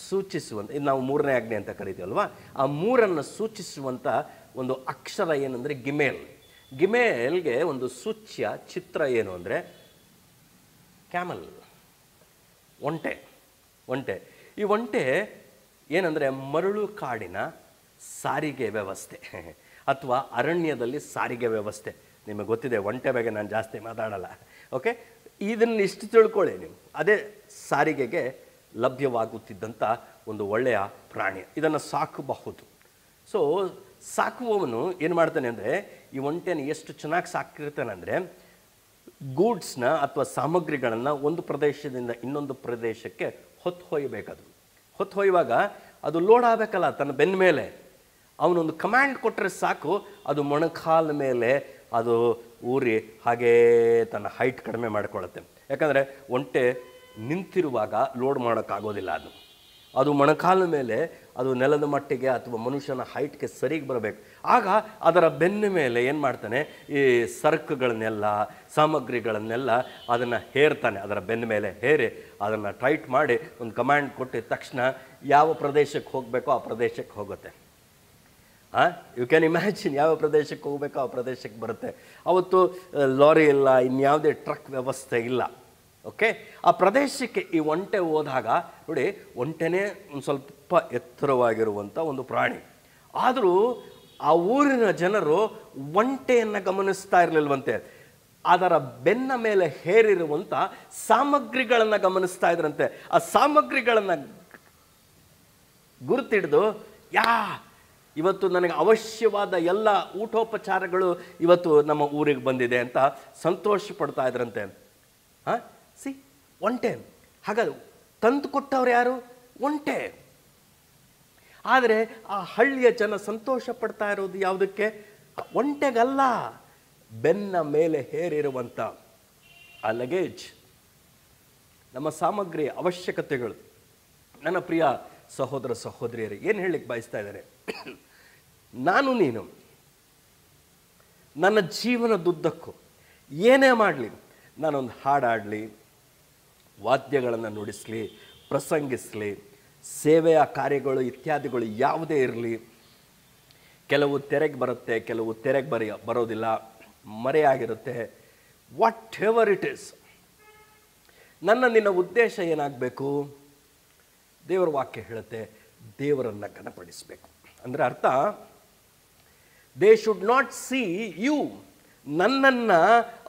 ಸೂಚಿಸುವಂಥ, ಇದು ನಾವು 3ನೇ ಆಜ್ಞೆ ಅಂತ ಕರಿತೀವಲ್ವ, ಆ 3ಅನ್ನು ಸೂಚಿಸುವಂಥ ಒಂದು ಅಕ್ಷರ ಏನಂದರೆ ಗಿಮೇಲ್. ಗಿಮೇಲ್ಗೆ ಒಂದು ಸೂಚ್ಯ ಚಿತ್ರ ಏನು ಅಂದರೆ ಕ್ಯಾಮಲ್, ಒಂಟೆ. ಈ ಒಂಟೆ ಏನಂದರೆ ಮರಳು ಕಾಡಿನ ಸಾರಿಗೆ ವ್ಯವಸ್ಥೆ ಅಥವಾ ಅರಣ್ಯದಲ್ಲಿ ಸಾರಿಗೆ ವ್ಯವಸ್ಥೆ. ನಿಮಗೆ ಗೊತ್ತಿದೆ, ಒಂಟೆ ಬಗ್ಗೆ ನಾನು ಜಾಸ್ತಿ ಮಾತಾಡಲ್ಲ. ಓಕೆ, ಇದನ್ನು ಇಷ್ಟು ತಿಳ್ಕೊಳ್ಳಿ ನೀವು. ಅದೇ ಸಾರಿಗೆಗೆ ಲಭ್ಯವಾಗುತ್ತಿದ್ದಂಥ ಒಂದು ಒಳ್ಳೆಯ ಪ್ರಾಣಿ. ಇದನ್ನು ಸಾಕಬಹುದು. ಸೊ ಸಾಕುವವನು ಏನು ಮಾಡ್ತಾನೆ ಅಂದರೆ, ಈ ಒಂಟೆನ ಎಷ್ಟು ಚೆನ್ನಾಗಿ ಸಾಕಿರ್ತಾನೆ ಅಂದರೆ, ಗೂಡ್ಸ್ನ ಅಥವಾ ಸಾಮಗ್ರಿಗಳನ್ನು ಒಂದು ಪ್ರದೇಶದಿಂದ ಇನ್ನೊಂದು ಪ್ರದೇಶಕ್ಕೆ ಹೊತ್ತು ಒಯ್ಯುವಾಗ ಅದು ಲೋಡ್ ಆಗಬೇಕಲ್ಲ ತನ್ನ ಬೆನ್ನ ಮೇಲೆ. ಅವನೊಂದು ಕಮ್ಯಾಂಡ್ ಕೊಟ್ಟರೆ ಸಾಕು, ಅದು ಮೊಣಕಾಲ ಮೇಲೆ ಅದು ಊರಿ ಹಾಗೇ ತನ್ನ ಹೈಟ್ ಕಡಿಮೆ ಮಾಡಿಕೊಳ್ಳುತ್ತೆ. ಯಾಕಂದರೆ ಒಂಟೆ ನಿಂತಿರುವಾಗ ಲೋಡ್ ಮಾಡೋಕ್ಕಾಗೋದಿಲ್ಲ. ಅದು ಮೊಣಕಾಲ ಮೇಲೆ ಅದು ನೆಲದ ಮಟ್ಟಿಗೆ ಅಥವಾ ಮನುಷ್ಯನ ಹೈಟ್ಗೆ ಸರಿಗೆ ಬರಬೇಕು. ಆಗ ಅದರ ಬೆನ್ನ ಮೇಲೆ ಏನು ಮಾಡ್ತಾನೆ, ಈ ಸರಕುಗಳನ್ನೆಲ್ಲ ಸಾಮಗ್ರಿಗಳನ್ನೆಲ್ಲ ಅದನ್ನು ಹೇರ್ತಾನೆ. ಅದರ ಬೆನ್ನ ಮೇಲೆ ಹೇರಿ ಅದನ್ನು ಟೈಟ್ ಮಾಡಿ ಒಂದು ಕಮ್ಯಾಂಡ್ ಕೊಟ್ಟಿದ ತಕ್ಷಣ ಯಾವ ಪ್ರದೇಶಕ್ಕೆ ಹೋಗಬೇಕೋ ಆ ಪ್ರದೇಶಕ್ಕೆ ಹೋಗುತ್ತೆ. ಯು ಕ್ಯಾನ್ ಇಮ್ಯಾಜಿನ್ ಯಾವ ಪ್ರದೇಶಕ್ಕೆ ಹೋಗ್ಬೇಕೋ ಆ ಪ್ರದೇಶಕ್ಕೆ ಬರುತ್ತೆ. ಅವತ್ತು ಲಾರಿ ಇಲ್ಲ, ಇನ್ಯಾವುದೇ ಟ್ರಕ್ ವ್ಯವಸ್ಥೆ ಇಲ್ಲ. ಓಕೆ, ಆ ಪ್ರದೇಶಕ್ಕೆ ಈ ಒಂಟೆ ಹೋದಾಗ ನೋಡಿ, ಒಂಟೆನೇ ಒಂದು ಸ್ವಲ್ಪ ಎತ್ತರವಾಗಿರುವಂಥ ಒಂದು ಪ್ರಾಣಿ. ಆದರೂ ಆ ಊರಿನ ಜನರು ಒಂಟೆಯನ್ನು ಗಮನಿಸ್ತಾ ಇರಲಿಲ್ವಂತೆ, ಅದರ ಬೆನ್ನ ಮೇಲೆ ಹೇರಿರುವಂಥ ಸಾಮಗ್ರಿಗಳನ್ನು ಗಮನಿಸ್ತಾ ಇದ್ರಂತೆ. ಆ ಸಾಮಗ್ರಿಗಳನ್ನು ಗುರುತಿಡಿದು ಇವತ್ತು ನನಗೆ ಅವಶ್ಯವಾದ ಎಲ್ಲ ಊಟೋಪಚಾರಗಳು ಇವತ್ತು ನಮ್ಮ ಊರಿಗೆ ಬಂದಿದೆ ಅಂತ ಸಂತೋಷ ಪಡ್ತಾ ಇದ್ರಂತೆ. ಸಿ, ಒಂಟೆ. ಹಾಗಾದ್ರೆ ತಂದು ಕೊಟ್ಟವ್ರು ಯಾರು? ಒಂಟೆ. ಆದರೆ ಆ ಹಳ್ಳಿಯ ಜನ ಸಂತೋಷ ಪಡ್ತಾ ಇರೋದು ಯಾವುದಕ್ಕೆ? ಒಂಟೆಗಲ್ಲ, ಬೆನ್ನ ಮೇಲೆ ಹೇರಿರುವಂಥ ಆ ಲಗೇಜ್, ನಮ್ಮ ಸಾಮಗ್ರಿ ಅವಶ್ಯಕತೆಗಳು. ನನ್ನ ಪ್ರಿಯ ಸಹೋದರ ಸಹೋದರಿಯರೇ, ಏನು ಹೇಳಲಿಕ್ಕೆ ಬಯಸ್ತಾ ಇದ್ದಾರೆ? ನಾನು ನೀನು ನನ್ನ ಜೀವನದುದ್ದಕ್ಕೂ ಏನೇ ಮಾಡಲಿ, ನಾನೊಂದು ಹಾಡಾಡಲಿ, ವಾದ್ಯಗಳನ್ನು ನುಡಿಸಲಿ, ಪ್ರಸಂಗಿಸಲಿ, ಸೇವೆಯ ಕಾರ್ಯಗಳು ಇತ್ಯಾದಿಗಳು ಯಾವುದೇ ಇರಲಿ, ಕೆಲವು ತೆರೆಗೆ ಬರುತ್ತೆ, ಕೆಲವು ತೆರೆಗೆ ಬರೋದಿಲ್ಲ, ಮರೆಯಾಗಿರುತ್ತೆ. ವಾಟ್ ಎವರ್ ಇಟ್ ಈಸ್, ನಿನ್ನ ಉದ್ದೇಶ ಏನಾಗಬೇಕು? ದೇವರ ವಾಕ್ಯ ಹೇಳುತ್ತೆ, ದೇವರನ್ನು ಘನಪಡಿಸಬೇಕು. ಅಂದರೆ ಅರ್ಥ, they should not see you, ನನ್ನನ್ನು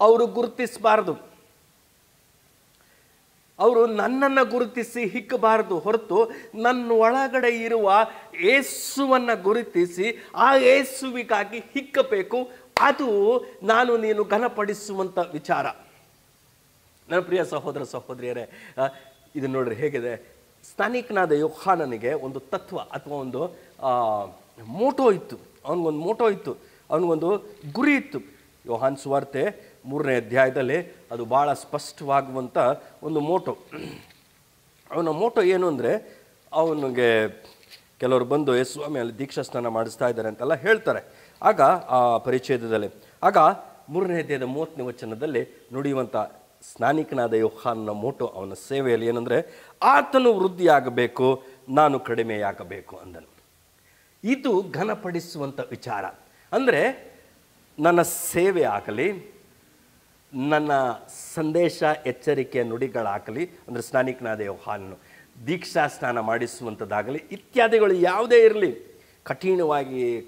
ಅವರು ಗುರುತಿಸಬಾರ್ದು, ಅವರು ನನ್ನನ್ನು ಗುರುತಿಸಿ ಹಿಕ್ಕಬಾರದು, ಹೊರತು ನನ್ನ ಒಳಗಡೆ ಇರುವ ಯೇಸುವನ್ನು ಗುರುತಿಸಿ ಆ ಯೇಸುವಿಗಾಗಿ ಹಿಕ್ಕಬೇಕು. ಅದು ನಾನು ನೀನು ಘನಪಡಿಸುವಂಥ ವಿಚಾರ. ನನ್ನ ಪ್ರಿಯ ಸಹೋದರ ಸಹೋದರಿಯರೇ, ಇದು ನೋಡ್ರಿ ಹೇಗಿದೆ. ಸ್ನಾನಿಕನಾದ ಯೋಹಾನನಿಗೆ ಒಂದು ತತ್ವ ಅಥವಾ ಒಂದು ಮೋಟೋ ಇತ್ತು, ಅವನಿಗೊಂದು ಮೋಟೋ ಇತ್ತು, ಅವನಿಗೊಂದು ಗುರಿ ಇತ್ತು. ಯೋಹಾನ್ ಸುವಾರ್ತೆ 3ನೇ ಅಧ್ಯಾಯದಲ್ಲಿ ಅದು ಭಾಳ ಸ್ಪಷ್ಟವಾಗುವಂಥ ಒಂದು ಮೋಟೋ. ಅವನ ಮೋಟೋ ಏನು ಅಂದರೆ, ಅವನಿಗೆ ಕೆಲವರು ಬಂದು ಸ್ವಾಮಿ ಅಲ್ಲಿ ದೀಕ್ಷಾ ಸ್ನಾನ ಮಾಡಿಸ್ತಾ ಇದ್ದಾರೆ ಅಂತೆಲ್ಲ ಹೇಳ್ತಾರೆ. ಆಗ ಆ ಪರಿಚ್ಛೇದದಲ್ಲಿ, ಆಗ 3ನೇ ಅಧ್ಯಾಯದ 30ನೇ ವಚನದಲ್ಲಿ ನುಡಿಯುವಂಥ ಸ್ನಾನಿಕನಾದ ಯೋಹಾನನ ಮೋಟೋ, ಅವನ ಸೇವೆಯಲ್ಲಿ ಏನಂದರೆ, ಆತನು ವೃದ್ಧಿಯಾಗಬೇಕು, ನಾನು ಕಡಿಮೆಯಾಗಬೇಕು ಅಂದನು. ಇದು ಘನಪಡಿಸುವಂಥ ವಿಚಾರ. ಅಂದರೆ ನನ್ನ ಸೇವೆ ಆಗಲಿ, ನನ್ನ ಸಂದೇಶ ಎಚ್ಚರಿಕೆಯ ನುಡಿಗಳಾಗಲಿ, ಅಂದರೆ ಸ್ನಾನಿಕನಾದ ಯೋಹಾನನು ದೀಕ್ಷಾ ಸ್ನಾನ ಮಾಡಿಸುವಂಥದ್ದಾಗಲಿ ಇತ್ಯಾದಿಗಳು ಯಾವುದೇ ಇರಲಿ,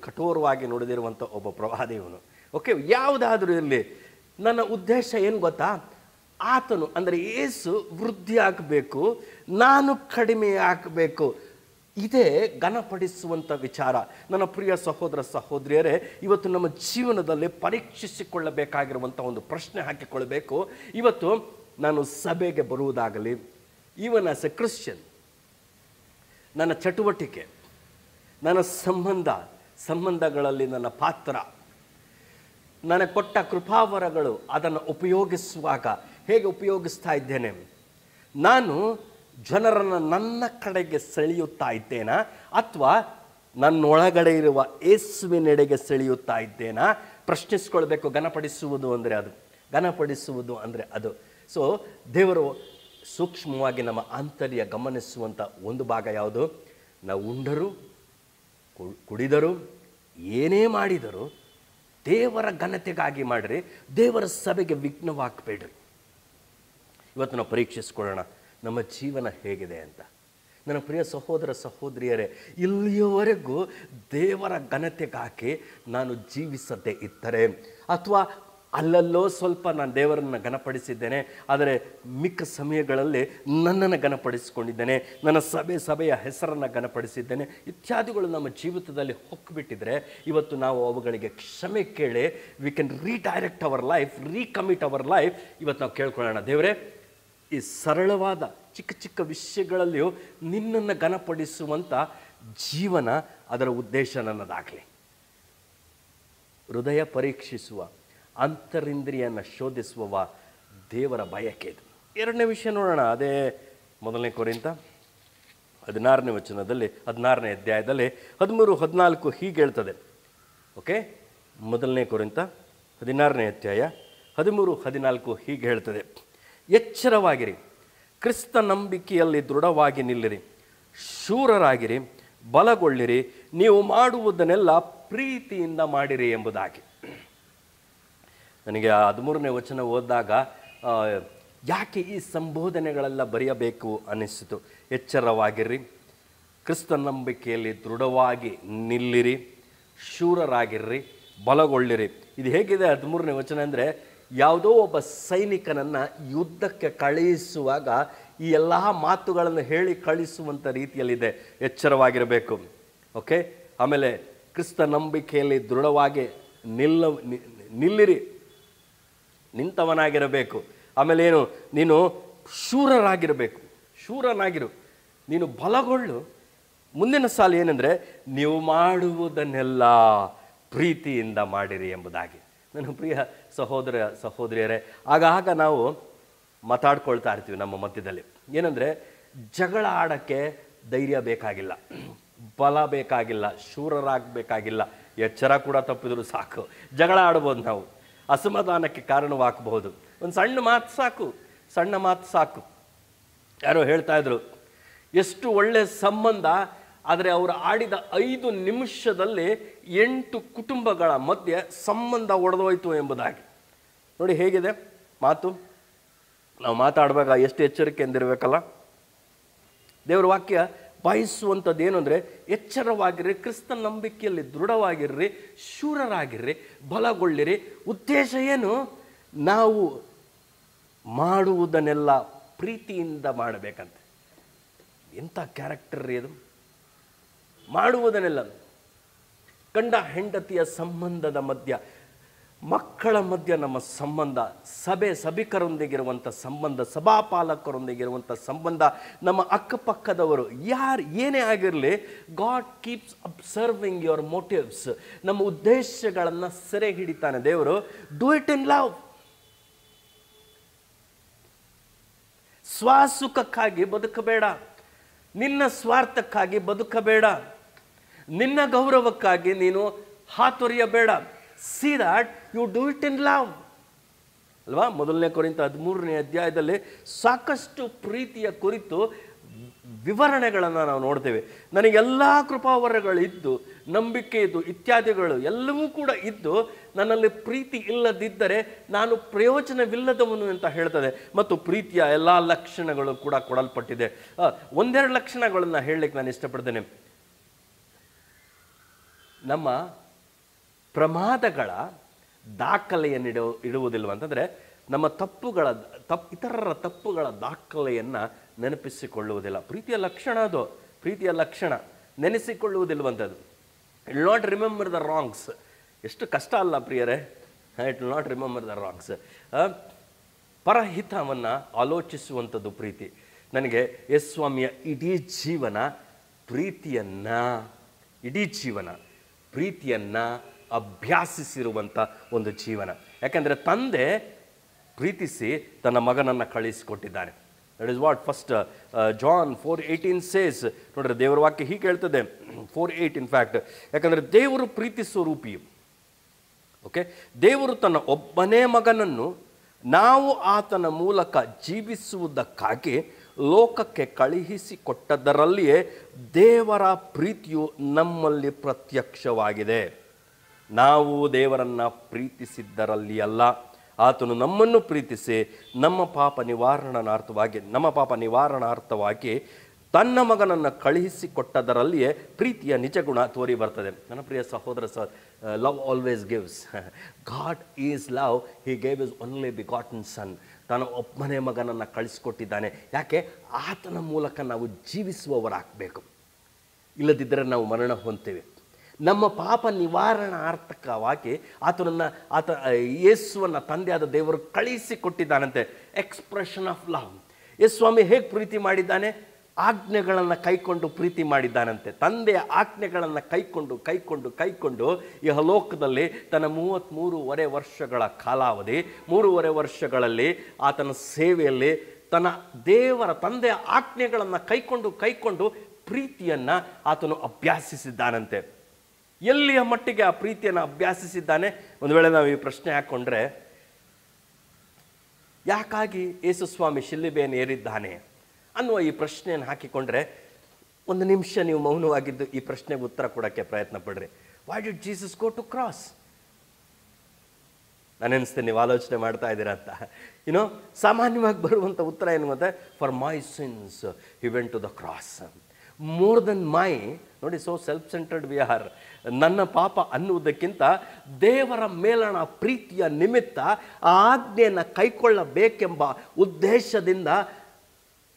ಕಠೋರವಾಗಿ ನುಡಿದಿರುವಂಥ ಒಬ್ಬ ಪ್ರವಾದಿಯವನು. ಓಕೆ, ಯಾವುದಾದ್ರೂ ಇರಲಿ, ನನ್ನ ಉದ್ದೇಶ ಏನು ಗೊತ್ತಾ? ಆತನು ಅಂದರೆ ಯೇಸು ವೃದ್ಧಿ ಆಗಬೇಕು, ನಾನು ಕಡಿಮೆ ಆಗಬೇಕು. ಇದೇ ಘನಪಡಿಸುವಂಥ ವಿಚಾರ. ನನ್ನ ಪ್ರಿಯ ಸಹೋದರ ಸಹೋದರಿಯರೇ, ಇವತ್ತು ನಮ್ಮ ಜೀವನದಲ್ಲಿ ಪರೀಕ್ಷಿಸಿಕೊಳ್ಳಬೇಕಾಗಿರುವಂಥ ಒಂದು ಪ್ರಶ್ನೆ ಹಾಕಿಕೊಳ್ಬೇಕು. ಇವತ್ತು ನಾನು ಸಭೆಗೆ ಬರುವುದಾಗಲಿ, ಈವನ್ ಆಸ್ ಎ ಕ್ರಿಶ್ಚಿಯನ್, ನನ್ನ ಚಟುವಟಿಕೆ, ನನ್ನ ಸಂಬಂಧಗಳಲ್ಲಿ ನನ್ನ ಪಾತ್ರ, ನನಗೆ ಕೊಟ್ಟ ಕೃಪಾವರಗಳು, ಅದನ್ನು ಉಪಯೋಗಿಸುವಾಗ ಹೇಗೆ ಉಪಯೋಗಿಸ್ತಾ ಇದ್ದೇನೆ? ನಾನು ಜನರನ್ನು ನನ್ನ ಕಡೆಗೆ ಸೆಳೆಯುತ್ತಾ ಇದ್ದೇನಾ, ಅಥವಾ ನನ್ನೊಳಗಡೆ ಇರುವ ಯೇಸುವಿನೆಡೆಗೆ ಸೆಳೆಯುತ್ತಾ ಇದ್ದೇನಾ? ಪ್ರಶ್ನಿಸ್ಕೊಳ್ಬೇಕು. ಘನಪಡಿಸುವುದು ಅಂದರೆ ಅದು. ಸೊ ದೇವರು ಸೂಕ್ಷ್ಮವಾಗಿ ನಮ್ಮ ಆಂತರ್ಯ ಗಮನಿಸುವಂಥ ಒಂದು ಭಾಗ ಯಾವುದು? ನಾವು ಉಂಡರು, ಕುಡಿದರು, ಏನೇ ಮಾಡಿದರೂ ದೇವರ ಘನತೆಗಾಗಿ ಮಾಡಿರಿ, ದೇವರ ಸಭೆಗೆ ವಿಘ್ನವಾಗಬೇಡ್ರಿ. ಇವತ್ತು ನಾವು ಪರೀಕ್ಷಿಸ್ಕೊಳ್ಳೋಣ, ನಮ್ಮ ಜೀವನ ಹೇಗಿದೆ ಅಂತ. ನನ್ನ ಪ್ರಿಯ ಸಹೋದರ ಸಹೋದರಿಯರೇ, ಇಲ್ಲಿಯವರೆಗೂ ದೇವರ ಘನತೆಗಾಗಿ ನಾನು ಜೀವಿಸದೇ ಇದ್ದರೆ, ಅಥವಾ ಅಲ್ಲಲ್ಲೋ ಸ್ವಲ್ಪ ನಾನು ದೇವರನ್ನು ಘನಪಡಿಸಿದ್ದೇನೆ, ಆದರೆ ಮಿಕ್ಕ ಸಮಯಗಳಲ್ಲಿ ನನ್ನನ್ನು ಘನಪಡಿಸಿಕೊಂಡಿದ್ದೇನೆ, ನನ್ನ ಸಭೆಯ ಹೆಸರನ್ನು ಘನಪಡಿಸಿದ್ದೇನೆ ಇತ್ಯಾದಿಗಳು ನಮ್ಮ ಜೀವಿತದಲ್ಲಿ ಹೊಕ್ಕಿಬಿಟ್ಟಿದ್ರೆ, ಇವತ್ತು ನಾವು ಅವುಗಳಿಗೆ ಕ್ಷಮೆ ಕೇಳಿ we can redirect our life, recommit our life. ಇವತ್ತು ನಾವು ಕೇಳ್ಕೊಳ್ಳೋಣ, ದೇವರೇ, ಈ ಸರಳವಾದ ಚಿಕ್ಕ ಚಿಕ್ಕ ವಿಷಯಗಳಲ್ಲಿಯೂ ನಿನ್ನನ್ನು ಘನಪಡಿಸುವಂಥ ಜೀವನ, ಅದರ ಉದ್ದೇಶ ನನ್ನದಾಗಲಿ. ಹೃದಯ ಪರೀಕ್ಷಿಸುವ, ಅಂತರಿಂದ್ರಿಯನ್ನು ಶೋಧಿಸುವ ದೇವರ ಬಯಕೆ ಇದು. ಎರಡನೇ ವಿಷಯ ನೋಡೋಣ. ಅದೇ 1 ಕೊರಿಂಥ 16ನೇ ವಚನದಲ್ಲಿ, 16ನೇ ಅಧ್ಯಾಯದಲ್ಲಿ 13-14 ಹೀಗೆ ಹೇಳ್ತದೆ. ಓಕೆ, 1 ಕೊರಿಂಥ 16ನೇ ಅಧ್ಯಾಯ 13-14 ಹೀಗೆ ಹೇಳ್ತದೆ. ಎಚ್ಚರವಾಗಿರಿ, ಕ್ರಿಸ್ತ ನಂಬಿಕೆಯಲ್ಲಿ ದೃಢವಾಗಿ ನಿಲ್ಲಿರಿ, ಶೂರರಾಗಿರಿ, ಬಲಗೊಳ್ಳಿರಿ, ನೀವು ಮಾಡುವುದನ್ನೆಲ್ಲ ಪ್ರೀತಿಯಿಂದ ಮಾಡಿರಿ ಎಂಬುದಾಗಿ. ನನಗೆ 13ನೇ ವಚನ ಓದಿದಾಗ ಯಾಕೆ ಈ ಸಂಬೋಧನೆಗಳೆಲ್ಲ ಬರೆಯಬೇಕು ಅನ್ನಿಸಿತು. ಎಚ್ಚರವಾಗಿರ್ರಿ, ಕ್ರಿಸ್ತ ನಂಬಿಕೆಯಲ್ಲಿ ದೃಢವಾಗಿ ನಿಲ್ಲಿರಿ, ಶೂರರಾಗಿರ್ರಿ, ಬಲಗೊಳ್ಳಿರಿ. ಇದು ಹೇಗಿದೆ 13ನೇ ವಚನ ಅಂದರೆ, ಯಾವುದೋ ಒಬ್ಬ ಸೈನಿಕನನ್ನು ಯುದ್ಧಕ್ಕೆ ಕಳುಹಿಸುವಾಗ ಈ ಎಲ್ಲ ಮಾತುಗಳನ್ನು ಹೇಳಿ ಕಳಿಸುವಂಥ ರೀತಿಯಲ್ಲಿದೆ. ಎಚ್ಚರವಾಗಿರಬೇಕು. ಓಕೆ, ಆಮೇಲೆ ಕ್ರಿಸ್ತ ನಂಬಿಕೆಯಲ್ಲಿ ದೃಢವಾಗಿ ನಿಲ್ಲಿರಿ, ನಿಂತವನಾಗಿರಬೇಕು. ಆಮೇಲೆ ಏನು, ನೀನು ಶೂರರಾಗಿರಬೇಕು, ಶೂರನಾಗಿರು, ನೀನು ಬಲಗೊಳ್ಳು. ಮುಂದಿನ ಸಾಲು ಏನಂದರೆ, ನೀವು ಮಾಡುವುದನ್ನೆಲ್ಲ ಪ್ರೀತಿಯಿಂದ ಮಾಡಿರಿ ಎಂಬುದಾಗಿ. ನನ್ನ ಪ್ರಿಯ ಸಹೋದರ ಸಹೋದರಿಯರೇ, ಆಗಾಗ ನಾವು ಮಾತಾಡ್ಕೊಳ್ತಾ ಇರ್ತೀವಿ ನಮ್ಮ ಮಧ್ಯದಲ್ಲಿ. ಏನಂದರೆ, ಜಗಳ ಆಡೋಕ್ಕೆ ಧೈರ್ಯ ಬೇಕಾಗಿಲ್ಲ, ಬಲ ಬೇಕಾಗಿಲ್ಲ, ಶೂರರಾಗಬೇಕಾಗಿಲ್ಲ. ಎಚ್ಚರ ಕೂಡ ತಪ್ಪಿದ್ರು ಸಾಕು, ಜಗಳ ಆಡ್ಬೋದು. ನಾವು ಅಸಮಾಧಾನಕ್ಕೆ ಕಾರಣವಾಗಬಹುದು. ಒಂದು ಸಣ್ಣ ಮಾತು ಸಾಕು, ಸಣ್ಣ ಮಾತು ಸಾಕು. ಯಾರೋ ಹೇಳ್ತಾ ಇದ್ರು, ಎಷ್ಟು ಒಳ್ಳೆಯ ಸಂಬಂಧ, ಆದರೆ ಅವರು ಆಡಿದ 5 ನಿಮಿಷದಲ್ಲಿ 8 ಕುಟುಂಬಗಳ ಮಧ್ಯೆ ಸಂಬಂಧ ಒಡೆದೋಯ್ತು ಎಂಬುದಾಗಿ. ನೋಡಿ ಹೇಗಿದೆ ಮಾತು. ನಾವು ಮಾತಾಡುವಾಗ ಎಷ್ಟು ಎಚ್ಚರಿಕೆಯಿಂದಿರಬೇಕಲ್ಲ. ದೇವರ ವಾಕ್ಯ ಬಯಸುವಂಥದ್ದು ಏನು ಅಂದರೆ, ಎಚ್ಚರವಾಗಿರ್ರಿ, ಕ್ರಿಸ್ತ ನಂಬಿಕೆಯಲ್ಲಿ ದೃಢವಾಗಿರ್ರಿ, ಶೂರರಾಗಿರ್ರಿ, ಬಲಗೊಳ್ಳಿರಿ. ಉದ್ದೇಶ ಏನು? ನಾವು ಮಾಡುವುದನ್ನೆಲ್ಲ ಪ್ರೀತಿಯಿಂದ ಮಾಡಬೇಕಂತೆ. ಎಂಥ ಕ್ಯಾರೆಕ್ಟರ್ ರೀ ಅದು. ಮಾಡುವುದನ್ನೆಲ್ಲ, ಗಂಡ ಹೆಂಡತಿಯ ಸಂಬಂಧದ ಮಧ್ಯ, ಮಕ್ಕಳ ಮಧ್ಯ ನಮ್ಮ ಸಂಬಂಧ, ಸಭಿಕರೊಂದಿಗಿರುವಂಥ ಸಂಬಂಧ, ಸಭಾಪಾಲಕರೊಂದಿಗಿರುವಂಥ ಸಂಬಂಧ, ನಮ್ಮ ಅಕ್ಕಪಕ್ಕದವರು ಯಾರು ಏನೇ ಆಗಿರಲಿ, God keeps observing your motives. ನಮ್ಮ ಉದ್ದೇಶಗಳನ್ನು ಸೆರೆ ಹಿಡಿತಾನೆ ದೇವರು. Do it in love. ಸ್ವಸುಖಕ್ಕಾಗಿ ಬದುಕಬೇಡ, ನಿನ್ನ ಸ್ವಾರ್ಥಕ್ಕಾಗಿ ಬದುಕಬೇಡ, ನಿನ್ನ ಗೌರವಕ್ಕಾಗಿ ನೀನು ಹಾತೊರೆಯಬೇಡ. See that you do it in love. ಅಲ್ವಾ? 1 ಕೊರಿಂಥ 13ನೇ ಅಧ್ಯಾಯದಲ್ಲಿ ಸಾಕಷ್ಟು ಪ್ರೀತಿಯ ಕುರಿತು ವಿವರಣೆಗಳನ್ನು ನಾವು ನೋಡ್ತೇವೆ. ನನಗೆಲ್ಲ ಕೃಪಾವರಗಳಿದ್ದು, ನಂಬಿಕೆ ಇದ್ದು, ಇತ್ಯಾದಿಗಳು ಎಲ್ಲವೂ ಕೂಡ ಇದ್ದು, ನನ್ನಲ್ಲಿ ಪ್ರೀತಿ ಇಲ್ಲದಿದ್ದರೆ ನಾನು ಪ್ರಯೋಜನವಿಲ್ಲದವನು ಅಂತ ಹೇಳ್ತದೆ. ಮತ್ತು ಪ್ರೀತಿಯ ಎಲ್ಲ ಲಕ್ಷಣಗಳು ಕೂಡ ಕೊಡಲ್ಪಟ್ಟಿದೆ. 1-2 ಲಕ್ಷಣಗಳನ್ನು ಹೇಳಲಿಕ್ಕೆ ನಾನು ಇಷ್ಟಪಡ್ತೇನೆ. ನಮ್ಮ ಪ್ರಮಾದಗಳ ದಾಖಲೆಯನ್ನು ಇಡುವುದಿಲ್ವ ಅಂತಂದರೆ, ನಮ್ಮ ಇತರರ ತಪ್ಪುಗಳ ದಾಖಲೆಯನ್ನು ನೆನಪಿಸಿಕೊಳ್ಳುವುದಿಲ್ಲ. ಪ್ರೀತಿಯ ಲಕ್ಷಣ ಅದು, ಪ್ರೀತಿಯ ಲಕ್ಷಣ. ನೆನೆಸಿಕೊಳ್ಳುವುದಿಲ್ವಂಥದ್ದು. It will not remember the wrongs. ಎಷ್ಟು ಕಷ್ಟ ಅಲ್ಲ ಪ್ರಿಯರೇ, it will not remember the wrongs. ಪರಹಿತವನ್ನು ಆಲೋಚಿಸುವಂಥದ್ದು ಪ್ರೀತಿ. ನನಗೆ ಯೇಸುಸ್ವಾಮಿಯ ಇಡೀ ಜೀವನ ಪ್ರೀತಿಯನ್ನು ಅಭ್ಯಾಸಿಸಿರುವಂಥ ಒಂದು ಜೀವನ. ಯಾಕೆಂದರೆ ತಂದೆ ಪ್ರೀತಿಸಿ ತನ್ನ ಮಗನನ್ನು ಕಳಿಸಿಕೊಟ್ಟಿದ್ದಾನೆ. That is what first John 4:18 says. ನೋಡ್ರಿ, ದೇವರ ವಾಕ್ಯ ಹೀಗೆ ಹೇಳ್ತದೆ, 4:8 ಇನ್ಫ್ಯಾಕ್ಟ್. ಯಾಕಂದರೆ ದೇವರು ಪ್ರೀತಿ ಸ್ವರೂಪಿಯು. ಓಕೆ, ದೇವರು ತನ್ನ ಒಬ್ಬನೇ ಮಗನನ್ನು ನಾವು ಆತನ ಮೂಲಕ ಜೀವಿಸುವುದಕ್ಕಾಗಿ ಲೋಕಕ್ಕೆ ಕಳುಹಿಸಿಕೊಟ್ಟದರಲ್ಲಿಯೇ ದೇವರ ಪ್ರೀತಿಯು ನಮ್ಮಲ್ಲಿ ಪ್ರತ್ಯಕ್ಷವಾಗಿದೆ. ನಾವು ದೇವರನ್ನು ಪ್ರೀತಿಸಿದ್ದರಲ್ಲಿ ಅಲ್ಲ, ಆತನು ನಮ್ಮನ್ನು ಪ್ರೀತಿಸಿ ನಮ್ಮ ಪಾಪ ನಿವಾರಣಾರ್ಥವಾಗಿ ತನ್ನ ಮಗನನ್ನು ಕಳುಹಿಸಿಕೊಟ್ಟದರಲ್ಲಿಯೇ ಪ್ರೀತಿಯ ನಿಜಗುಣ ತೋರಿ ಬರ್ತದೆ. ನನ್ನ ಪ್ರಿಯ ಸಹೋದರ, love always gives. God is love. He gave his only begotten son. ತಾನು ಒಬ್ಬನೇ ಮಗನನ್ನು ಕಳಿಸಿಕೊಟ್ಟಿದ್ದಾನೆ. ಯಾಕೆ? ಆತನ ಮೂಲಕ ನಾವು ಜೀವಿಸುವವರಾಗಬೇಕು. ಇಲ್ಲದಿದ್ದರೆ ನಾವು ಮರಣ ಹೊಂದ್ತೇವೆ. ನಮ್ಮ ಪಾಪ ನಿವಾರಣಾರ್ಥಕವಾಗಿ ಯೇಸುವನ್ನು ತಂದೆಯಾದ ದೇವರು ಕಳಿಸಿಕೊಟ್ಟಿದ್ದಾನಂತೆ. Expression of love. ಯೇಸುಸ್ವಾಮಿ ಹೇಗೆ ಪ್ರೀತಿ ಮಾಡಿದ್ದಾನೆ? ಆಜ್ಞೆಗಳನ್ನು ಕೈಕೊಂಡು ಪ್ರೀತಿ ಮಾಡಿದ್ದಾನಂತೆ. ತಂದೆಯ ಆಜ್ಞೆಗಳನ್ನು ಕೈಕೊಂಡು ಇಹಲೋಕದಲ್ಲಿ ತನ್ನ 33.5 ವರ್ಷಗಳ ಕಾಲಾವಧಿ, 3.5 ವರ್ಷಗಳಲ್ಲಿ ಆತನ ಸೇವೆಯಲ್ಲಿ ತನ್ನ ತಂದೆಯ ಆಜ್ಞೆಗಳನ್ನು ಕೈಕೊಂಡು ಪ್ರೀತಿಯನ್ನು ಆತನು ಅಭ್ಯಾಸಿಸಿದ್ದಾನಂತೆ. ಎಲ್ಲಿಯ ಮಟ್ಟಿಗೆ ಆ ಪ್ರೀತಿಯನ್ನು ಅಭ್ಯಾಸಿಸಿದ್ದಾನೆ? ಒಂದು ವೇಳೆ ನಾವು ಈ ಪ್ರಶ್ನೆ ಹಾಕ್ಕೊಂಡ್ರೆ, ಯಾಕಾಗಿ ಯೇಸುಸ್ವಾಮಿ ಶಿಲುಬೆಯನ್ನು ಏರಿದ್ದಾನೆ ಅನ್ನುವ ಈ ಪ್ರಶ್ನೆಯನ್ನು ಹಾಕಿಕೊಂಡ್ರೆ, ಒಂದು ನಿಮಿಷ ನೀವು ಮೌನವಾಗಿದ್ದು ಈ ಪ್ರಶ್ನೆಗೆ ಉತ್ತರ ಕೊಡೋಕ್ಕೆ ಪ್ರಯತ್ನ ಪಡ್ರಿ. Why did Jesus go to cross? ನಾನು ಅನಿಸ್ತೇನೆ ನೀವು ಆಲೋಚನೆ ಮಾಡ್ತಾ ಇದ್ದೀರಾ ಅಂತ. ಸಾಮಾನ್ಯವಾಗಿ ಬರುವಂಥ ಉತ್ತರ ಏನು ಗೊತ್ತಾ? For my sins he went to the cross. More than my, ನೋಡಿ, so self centred we are. ನನ್ನ ಪಾಪ ಅನ್ನುವುದಕ್ಕಿಂತ ದೇವರ ಮೇಲಣ ಪ್ರೀತಿಯ ನಿಮಿತ್ತ ಆ ಆಜ್ಞೆಯನ್ನು ಕೈಕೊಳ್ಳಬೇಕೆಂಬ ಉದ್ದೇಶದಿಂದ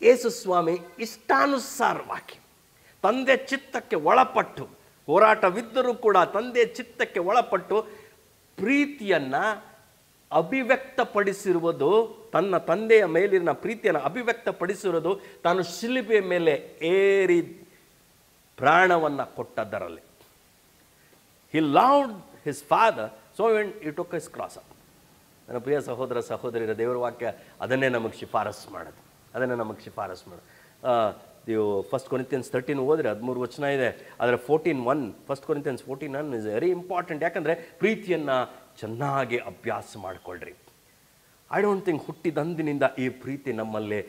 ಯೇಸು ಸ್ವಾಮಿ ಇಷ್ಟಾನುಸಾರವಾಗಿ ತಂದೆ ಚಿತ್ತಕ್ಕೆ ಒಳಪಟ್ಟು, ಹೋರಾಟವಿದ್ದರೂ ಕೂಡ ತಂದೆ ಚಿತ್ತಕ್ಕೆ ಒಳಪಟ್ಟು ಪ್ರೀತಿಯನ್ನು ಅಭಿವ್ಯಕ್ತಪಡಿಸಿರುವುದು, ತನ್ನ ತಂದೆಯ ಮೇಲಿನ ಪ್ರೀತಿಯನ್ನು ಅಭಿವ್ಯಕ್ತಪಡಿಸಿರುವುದು ತಾನು ಶಿಲುಬೆಯ ಮೇಲೆ ಏರಿ ಪ್ರಾಣವನ್ನು ಕೊಟ್ಟದ್ದರಲ್ಲಿ. He loved his father, so when he took his cross up. ನನ್ನ ಪ್ರಿಯ ಸಹೋದರ ಸಹೋದರಿಯರ, ದೇವರ ವಾಕ್ಯ ಅದನ್ನೇ ನಮಗೆ ಶಿಫಾರಸು ಮಾಡೋದು. ನೀವು 1 Corinthians 13 ಓದಿದ್ರೆ 13 ವಚನ ಇದೆ. ಆದರೆ 14:1 1 Corinthians 14:1 ಇಸ್ ವೆರಿ ಇಂಪಾರ್ಟೆಂಟ್. ಯಾಕಂದರೆ ಪ್ರೀತಿಯನ್ನು ಚೆನ್ನಾಗಿ ಅಭ್ಯಾಸ ಮಾಡಿಕೊಳ್ಳ್ರಿ. ಐ ಡೋಂಟ್ ಥಿಂಕ್ ಹುಟ್ಟಿದಂದಿನಿಂದ ಈ ಪ್ರೀತಿ ನಮ್ಮಲ್ಲೇ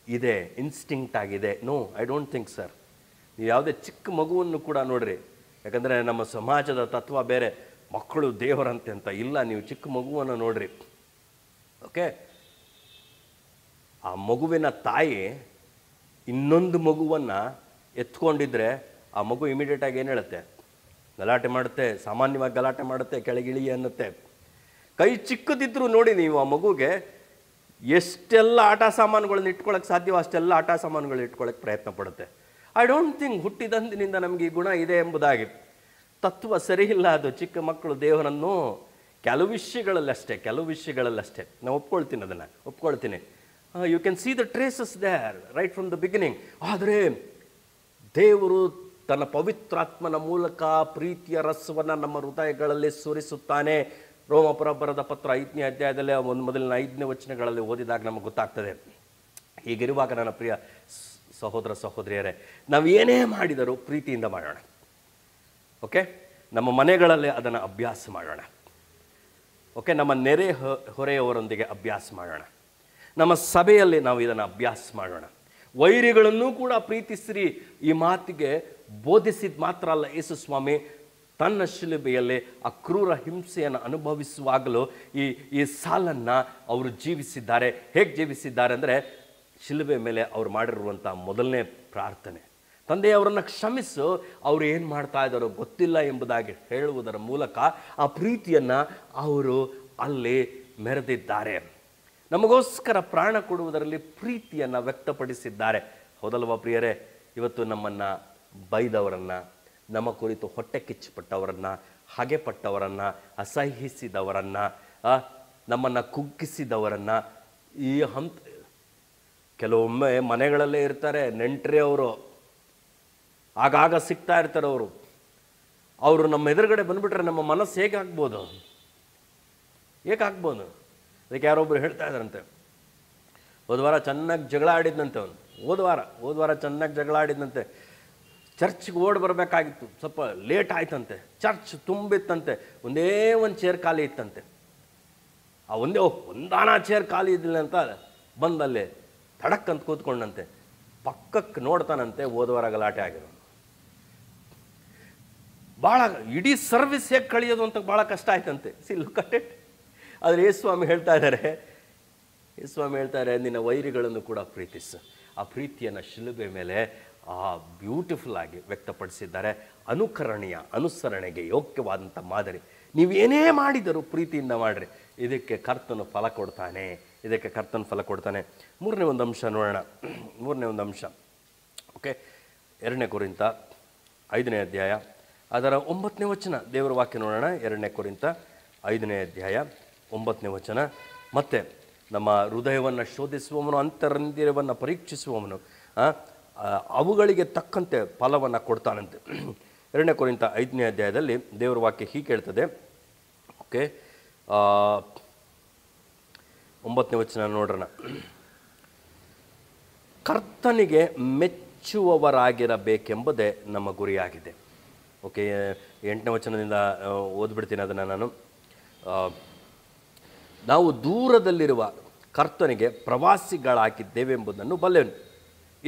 ಇದೆ, ಇನ್ಸ್ಟಿಂಕ್ಟ್ ಆಗಿದೆ. No, I don't think sir. ನೀವು ಯಾವುದೇ ಚಿಕ್ಕ ಮಗುವನ್ನು ಕೂಡ ನೋಡ್ರಿ, ಯಾಕಂದರೆ ನಮ್ಮ ಸಮಾಜದ ತತ್ವ ಬೇರೆ, ಮಕ್ಕಳು ದೇವರಂತೆ ಅಂತ. ಇಲ್ಲ, ನೀವು ಚಿಕ್ಕ ಮಗುವನ್ನು ನೋಡ್ರಿ, ಓಕೆ, ಆ ಮಗುವಿನ ತಾಯಿ ಇನ್ನೊಂದು ಮಗುವನ್ನು ಎತ್ಕೊಂಡಿದ್ರೆ ಆ ಮಗು ಇಮಿಡಿಯೇಟಾಗಿ ಏನು ಹೇಳುತ್ತೆ? ಗಲಾಟೆ ಮಾಡುತ್ತೆ. ಸಾಮಾನ್ಯವಾಗಿ ಗಲಾಟೆ ಮಾಡುತ್ತೆ, ಕೆಳಗಿಳಿ ಅನ್ನುತ್ತೆ. ಕೈ ಚಿಕ್ಕದಿದ್ದರೂ ನೋಡಿ ನೀವು ಆ ಮಗುಗೆ ಎಷ್ಟೆಲ್ಲ ಆಟ ಸಾಮಾನುಗಳನ್ನ ಇಟ್ಕೊಳ್ಳೋಕ್ಕೆ ಸಾಧ್ಯವೋ ಅಷ್ಟೆಲ್ಲ ಆಟ ಸಾಮಾನುಗಳನ್ನ ಇಟ್ಕೊಳ್ಳೋಕ್ಕೆ ಪ್ರಯತ್ನ ಪಡುತ್ತೆ. ಐ ಡೋಂಟ್ ಥಿಂಕ್ ಹುಟ್ಟಿದಂದಿನಿಂದ ನಮಗೆ ಈ ಗುಣ ಇದೆ ಎಂಬುದಾಗಿ. ತತ್ವ ಸರಿ ಇಲ್ಲ ಅದು. ಚಿಕ್ಕ ಮಕ್ಕಳು ದೇವರನ್ನು ಕೆಲವು ವಿಷಯಗಳಲ್ಲಷ್ಟೇ ನಾನು ಒಪ್ಕೊಳ್ತೀನಿ. You can see the traces there right from the beginning. ಆದರೆ ದೇವರು ತನ್ನ ಪವಿತ್ರಾತ್ಮನ ಮೂಲಕ ಪ್ರೀತಿಯ ರಸವನ್ನು ನಮ್ಮ ಹೃದಯಗಳಲ್ಲಿ ಸುರಿಸುತ್ತಾನೆ. ರೋಮಪುರ ಬರೆದ ಪತ್ರ 5ನೇ ಅಧ್ಯಾಯದಲ್ಲಿ ಮೊದಲಿನ 5ನೇ ವಚನಗಳಲ್ಲಿ ಓದಿದಾಗ ನಮಗೆ ಗೊತ್ತಾಗ್ತದೆ. ಹೀಗಿರುವಾಗ ನನ್ನ ಪ್ರಿಯ ಸಹೋದರ ಸಹೋದರಿಯರೇ, ನಾವು ಏನೇ ಮಾಡಿದರೂ ಪ್ರೀತಿಯಿಂದ ಮಾಡೋಣ. ಓಕೆ, ನಮ್ಮ ಮನೆಗಳಲ್ಲೇ ಅದನ್ನು ಅಭ್ಯಾಸ ಮಾಡೋಣ. ಓಕೆ, ನಮ್ಮ ನೆರೆ ಹೊರೆಯವರೊಂದಿಗೆ ಅಭ್ಯಾಸ ಮಾಡೋಣ. ನಮ್ಮ ಸಭೆಯಲ್ಲಿ ನಾವು ಇದನ್ನು ಅಭ್ಯಾಸ ಮಾಡೋಣ. ವೈರಿಗಳನ್ನೂ ಕೂಡ ಪ್ರೀತಿಸಿರಿ. ಈ ಮಾತಿಗೆ ಬೋಧಿಸಿದ ಮಾತ್ರ ಅಲ್ಲ, ಯೇಸು ಸ್ವಾಮಿ ತನ್ನ ಶಿಲುಬೆಯಲ್ಲಿ ಆ ಕ್ರೂರ ಹಿಂಸೆಯನ್ನು ಅನುಭವಿಸುವಾಗಲೂ ಈ ಸಾಲನ್ನು ಅವರು ಜೀವಿಸಿದ್ದಾರೆ. ಹೇಗೆ ಜೀವಿಸಿದ್ದಾರೆ ಅಂದರೆ, ಶಿಲುಬೆ ಮೇಲೆ ಅವ್ರು ಮಾಡಿರುವಂಥ ಮೊದಲನೇ ಪ್ರಾರ್ಥನೆ, ತಂದೆಯವರನ್ನು ಕ್ಷಮಿಸು, ಅವರು ಏನು ಮಾಡ್ತಾ ಇದ್ದಾರೋ ಗೊತ್ತಿಲ್ಲ ಎಂಬುದಾಗಿ ಹೇಳುವುದರ ಮೂಲಕ ಆ ಪ್ರೀತಿಯನ್ನು ಅವರು ಅಲ್ಲಿ ಮೆರೆದಿದ್ದಾರೆ. ನಮಗೋಸ್ಕರ ಪ್ರಾಣ ಕೊಡುವುದರಲ್ಲಿ ಪ್ರೀತಿಯನ್ನು ವ್ಯಕ್ತಪಡಿಸಿದ್ದಾರೆ. ಹೌದಲ್ವಾ ಪ್ರಿಯರೇ? ಇವತ್ತು ನಮ್ಮನ್ನು ಬೈದವರನ್ನು, ನಮ್ಮ ಕುರಿತು ಹೊಟ್ಟೆ ಕಿಚ್ಚುಪಟ್ಟವರನ್ನು, ಹಗೆಪಟ್ಟವರನ್ನು, ಅಸಹಿಸಿದವರನ್ನು, ನಮ್ಮನ್ನು ಕುಗ್ಗಿಸಿದವರನ್ನು, ಈ ಕೆಲವೊಮ್ಮೆ ಮನೆಗಳಲ್ಲೇ ಇರ್ತಾರೆ ನೆಂಟ್ರಿ ಅವರು, ಆಗಾಗ ಸಿಗ್ತಾ ಇರ್ತಾರೆ ಅವರು ನಮ್ಮ ಎದುರುಗಡೆ ಬಂದುಬಿಟ್ರೆ ನಮ್ಮ ಮನಸ್ಸು ಹೇಗಾಗ್ಬೋದು? ಅದಕ್ಕೆ ಯಾರೊಬ್ಬರು ಹೇಳ್ತಾ ಇದ್ದಾರಂತೆ, ಹೋದ ವಾರ ಚೆನ್ನಾಗಿ ಜಗಳ ಆಡಿದ್ನಂತೆ ಅವನು. ಹೋದ ವಾರ ಚೆನ್ನಾಗಿ ಜಗಳ ಆಡಿದ್ನಂತೆ. ಚರ್ಚ್ಗೆ ಓಡಿ ಬರಬೇಕಾಗಿತ್ತು, ಸ್ವಲ್ಪ ಲೇಟ್ ಆಯ್ತಂತೆ. ಚರ್ಚ್ ತುಂಬಿತ್ತಂತೆ, ಒಂದೇ ಒಂದು ಚೇರ್ ಖಾಲಿ ಇತ್ತಂತೆ. ಆ ಒಂದಾನ ಚೇರ್ ಖಾಲಿ ಇದ್ದಿಲ್ಲ ಅಂತ ಬಂದಲ್ಲಿ ತಡಕ್ ಅಂತ ಕೂತ್ಕೊಂಡಂತೆ. ಪಕ್ಕಕ್ಕೆ ನೋಡ್ತಾನಂತೆ, ಹೋದ ವಾರ ಗಲಾಟೆ ಆಗಿರೋ. ಭಾಳ ಇಡೀ ಸರ್ವಿಸ್ ಹೇಗೆ ಕಳಿಯೋದು ಅಂತ ಭಾಳ ಕಷ್ಟ ಆಯ್ತಂತೆ. ಲುಕ್ ಆದರೆ ಯೇಸುಸ್ವಾಮಿ ಹೇಳ್ತಾ ಇದ್ದಾರೆ, ನಿನ್ನ ವೈರಿಗಳನ್ನು ಕೂಡ ಪ್ರೀತಿಸು. ಆ ಪ್ರೀತಿಯನ್ನು ಶಿಲುಬೆ ಮೇಲೆ ಬ್ಯೂಟಿಫುಲ್ ಆಗಿ ವ್ಯಕ್ತಪಡಿಸಿದ್ದಾರೆ. ಅನುಸರಣೆಗೆ ಯೋಗ್ಯವಾದಂಥ ಮಾದರಿ. ನೀವೇನೇ ಮಾಡಿದರೂ ಪ್ರೀತಿಯಿಂದ ಮಾಡಿರಿ, ಇದಕ್ಕೆ ಕರ್ತನು ಫಲ ಕೊಡ್ತಾನೆ. ಮೂರನೇ ಒಂದು ಅಂಶ ನೋಡೋಣ. ಓಕೆ, 2 ಕೊರಿಂಥ 5ನೇ ಅಧ್ಯಾಯ ಅದರ 9ನೇ ವಚನ ದೇವರ ವಾಕ್ಯ ನೋಡೋಣ. 2 ಕೊರಿಂಥ 5ನೇ ಅಧ್ಯಾಯ 9ನೇ ವಚನ. ಮತ್ತೆ ನಮ್ಮ ಹೃದಯವನ್ನು ಶೋಧಿಸುವವನು, ಅಂತರಂದಿರವನ್ನು ಪರೀಕ್ಷಿಸುವವನು ಅವುಗಳಿಗೆ ತಕ್ಕಂತೆ ಫಲವನ್ನು ಕೊಡ್ತಾನಂತೆ. 2 ಕೊರಿಂಥ 5ನೇ ಅಧ್ಯಾಯದಲ್ಲಿ ದೇವರ ವಾಕ್ಯ ಹೀಗೆ ಹೇಳ್ತದೆ. ಓಕೆ, 9ನೇ ವಚನ ನೋಡೋಣ. ಕರ್ತನಿಗೆ ಮೆಚ್ಚುವವರಾಗಿರಬೇಕೆಂಬುದೇ ನಮ್ಮ ಗುರಿಯಾಗಿದೆ. ಓಕೆ, 8ನೇ ವಚನದಿಂದ ಓದ್ಬಿಡ್ತೀನಿ ಅದನ್ನು ನಾನು. ನಾವು ದೂರದಲ್ಲಿರುವ ಕರ್ತನಿಗೆ ಪ್ರವಾಸಿಗಳಾಗಿದ್ದೇವೆಂಬುದನ್ನು ಬಲ್ಲೆನು.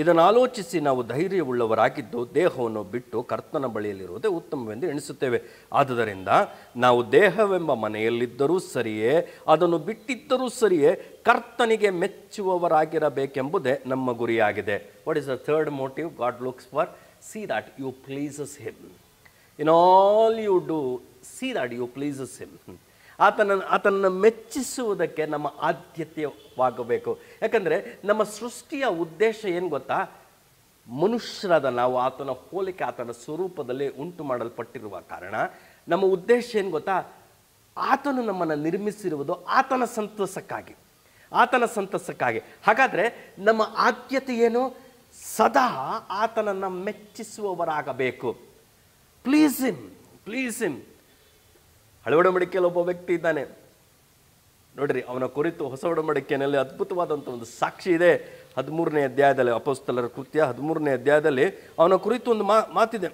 ಇದನ್ನು ಆಲೋಚಿಸಿ ನಾವು ಧೈರ್ಯವುಳ್ಳವರಾಗಿದ್ದು ದೇಹವನ್ನು ಬಿಟ್ಟು ಕರ್ತನ ಬಳಿಯಲ್ಲಿರುವುದೇ ಉತ್ತಮವೆಂದು ಎಣಿಸುತ್ತೇವೆ. ಆದುದರಿಂದ ನಾವು ದೇಹವೆಂಬ ಮನೆಯಲ್ಲಿದ್ದರೂ ಸರಿಯೇ, ಅದನ್ನು ಬಿಟ್ಟಿದ್ದರೂ ಸರಿಯೇ, ಕರ್ತನಿಗೆ ಮೆಚ್ಚುವವರಾಗಿರಬೇಕೆಂಬುದೇ ನಮ್ಮ ಗುರಿಯಾಗಿದೆ. What is the third motive God looks for? See that you pleases him. In all you do see that you pleases him. ಆತನನ್ನು ಮೆಚ್ಚಿಸುವುದಕ್ಕೆ ನಮ್ಮ ಆದ್ಯತೆವಾಗಬೇಕು. ಯಾಕಂದರೆ ನಮ್ಮ ಸೃಷ್ಟಿಯ ಉದ್ದೇಶ ಏನು ಗೊತ್ತಾ? ಮನುಷ್ಯರಾದ ನಾವು ಆತನ ಹೋಲಿಕೆ, ಆತನ ಸ್ವರೂಪದಲ್ಲಿ ಉಂಟು ಮಾಡಲ್ಪಟ್ಟಿರುವ ಕಾರಣ ನಮ್ಮ ಉದ್ದೇಶ ಏನು ಗೊತ್ತಾ? ಆತನು ನಮ್ಮನ್ನು ನಿರ್ಮಿಸಿರುವುದು ಆತನ ಸಂತಸಕ್ಕಾಗಿ, ಆತನ ಸಂತಸಕ್ಕಾಗಿ. ಹಾಗಾದರೆ ನಮ್ಮ ಆದ್ಯತೆ ಏನು? ಸದಾ ಆತನನ್ನು ಮೆಚ್ಚಿಸುವವರಾಗಬೇಕು. Please him, please him. ಹಳೆ ಒಡಂಬಡಿಕೆಯಲ್ಲಿ ಒಬ್ಬ ವ್ಯಕ್ತಿ ಇದ್ದಾನೆ ನೋಡ್ರಿ, ಅವನ ಕುರಿತು ಹೊಸ ಒಡಂಬಡಿಕೆಯಲ್ಲಿ ಅದ್ಭುತವಾದಂಥ ಒಂದು ಸಾಕ್ಷಿ ಇದೆ. 13ನೇ ಅಧ್ಯಾಯದಲ್ಲಿ, ಅಪೊಸ್ತಲರ ಕೃತ್ಯ 13ನೇ ಅಧ್ಯಾಯದಲ್ಲಿ ಅವನ ಕುರಿತು ಒಂದು ಮಾತಿದೆ.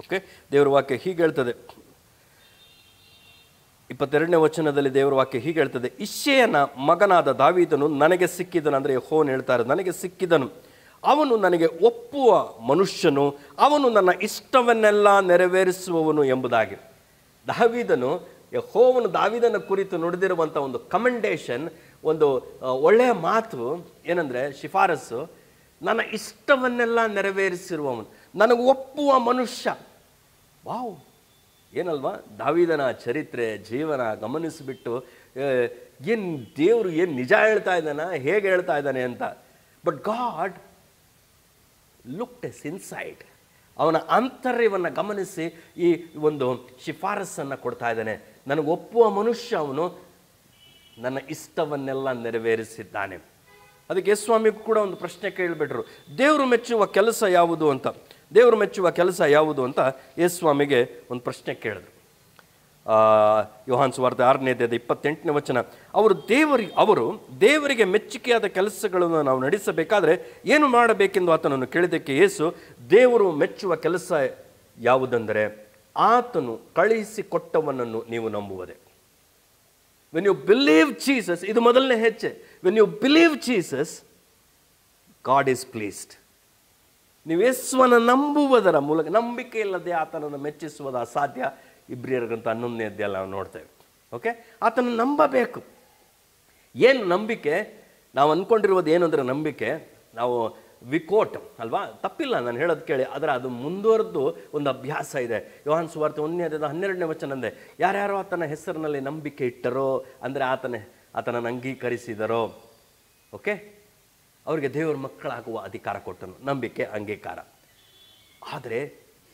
ಓಕೆ, ದೇವರ ವಾಕ್ಯ ಹೀಗೆ ಹೇಳ್ತದೆ, 22ನೇ ವಚನದಲ್ಲಿ ದೇವರ ವಾಕ್ಯ ಹೀಗೆ ಹೇಳ್ತದೆ, ಇಷಯನ ಮಗನಾದ ದಾವೀದನು ನನಗೆ ಸಿಕ್ಕಿದನು. ಅಂದರೆ ಯೆಹೋವನು ಹೇಳ್ತಾರೆ, ನನಗೆ ಸಿಕ್ಕಿದನು. ಅವನು ನನಗೆ ಒಪ್ಪುವ ಮನುಷ್ಯನು, ಅವನು ನನ್ನ ಇಷ್ಟವನ್ನೆಲ್ಲ ನೆರವೇರಿಸುವವನು ಎಂಬುದಾಗಿ. ದಾವೀದನು, ಯೆಹೋವನು ದಾವೀದನ ಕುರಿತು ನುಡಿದಿರುವಂಥ ಒಂದು ಕಮೆಂಡೇಶನ್, ಒಂದು ಒಳ್ಳೆಯ ಮಾತು ಏನಂದರೆ, ಶಿಫಾರಸ್ಸು, ನನ್ನ ಇಷ್ಟವನ್ನೆಲ್ಲ ನೆರವೇರಿಸಿರುವವನು, ನನಗೆ ಒಪ್ಪುವ ಮನುಷ್ಯ. ವಾವ್, ಏನಲ್ವಾ? ದಾವೀದನ ಚರಿತ್ರೆ, ಜೀವನ ಗಮನಿಸಿಬಿಟ್ಟು ಏನು ದೇವರು ಏನು ನಿಜ ಹೇಳ್ತಾ ಇದ್ದಾನ, ಹೇಗೆ ಹೇಳ್ತಾ ಇದ್ದಾನೆ ಅಂತ. But God looked is inside. ಅವನ ಆಂತರ್ಯವನ್ನು ಗಮನಿಸಿ ಈ ಒಂದು ಶಿಫಾರಸನ್ನು ಕೊಡ್ತಾ ಇದ್ದಾನೆ. ನನಗೆ ಒಪ್ಪುವ ಮನುಷ್ಯ ಅವನು, ನನ್ನ ಇಷ್ಟವನ್ನೆಲ್ಲ ನೆರವೇರಿಸಿದ್ದಾನೆ. ಅದಕ್ಕೆ ಯೇಸುಸ್ವಾಮಿಗೂ ಕೂಡ ಒಂದು ಪ್ರಶ್ನೆ ಕೇಳಿಬಿಟ್ರು, ದೇವರು ಮೆಚ್ಚುವ ಕೆಲಸ ಯಾವುದು ಅಂತ. ದೇವರು ಮೆಚ್ಚುವ ಕೆಲಸ ಯಾವುದು ಅಂತ ಯೇಸುಸ್ವಾಮಿಗೆ ಒಂದು ಪ್ರಶ್ನೆ ಕೇಳಿದ್ರು. ಯೋಹಾನ್ ಸುವಾರ್ತೆ 6ನೇ ಅಧ್ಯಾಯದ 28ನೇ ವಚನ, ಅವರು ದೇವರಿಗೆ ಮೆಚ್ಚುಗೆಯಾದ ಕೆಲಸಗಳನ್ನು ನಾವು ನಡೆಸಬೇಕಾದ್ರೆ ಏನು ಮಾಡಬೇಕೆಂದು ಆತನನ್ನು ಕೇಳಿದ್ದಕ್ಕೆ ಯೇಸು, ದೇವರು ಮೆಚ್ಚುವ ಕೆಲಸ ಯಾವುದೆಂದರೆ ಆತನು ಕಳುಹಿಸಿಕೊಟ್ಟವನನ್ನು ನೀವು ನಂಬುವುದೇ. ವೆನ್ ಯು ಬಿಲೀವ್ ಜೀಸಸ್, ಇದು ಮೊದಲನೇ ಹೆಜ್ಜೆ. When you believe Jesus, God is pleased. ನೀವು ಯೇಸುವನ್ನು ನಂಬುವುದರ ಮೂಲಕ, ನಂಬಿಕೆ ಇಲ್ಲದೆ ಆತನನ್ನು ಮೆಚ್ಚಿಸುವುದು ಅಸಾಧ್ಯ. ಇಬ್ರಿಯರ ಗ್ರಂಥ 11ನೇ ಅಧ್ಯಾಯ ನಾವು ನೋಡ್ತೇವೆ. ಓಕೆ, ಆತನ ನಂಬಬೇಕು. ಏನು ನಂಬಿಕೆ? ನಾವು ಅಂದ್ಕೊಂಡಿರುವುದು ಏನು ಅಂದರೆ ನಂಬಿಕೆ, ನಾವು ವಿಕೋಟ್ ಅಲ್ವಾ, ತಪ್ಪಿಲ್ಲ ನಾನು ಹೇಳೋದು ಕೇಳಿ, ಆದರೆ ಅದು ಮುಂದುವರೆದು ಒಂದು ಅಭ್ಯಾಸ ಇದೆ. ಯೋಹಾನ್ ಸುವಾರ್ತೆ 1ನೇ ಅಧ್ಯಾಯದ 12ನೇ ವಚನ ಅಂದೆ, ಯಾರ್ಯಾರೋ ಆತನ ಹೆಸರಿನಲ್ಲಿ ನಂಬಿಕೆ ಇಟ್ಟರೋ ಅಂದರೆ ಆತನನ್ನು ಅಂಗೀಕರಿಸಿದರೋ, ಓಕೆ, ಅವರಿಗೆ ದೇವರ ಮಕ್ಕಳಾಗುವ ಅಧಿಕಾರ ಕೊಟ್ಟನು. ನಂಬಿಕೆ, ಅಂಗೀಕಾರ. ಆದರೆ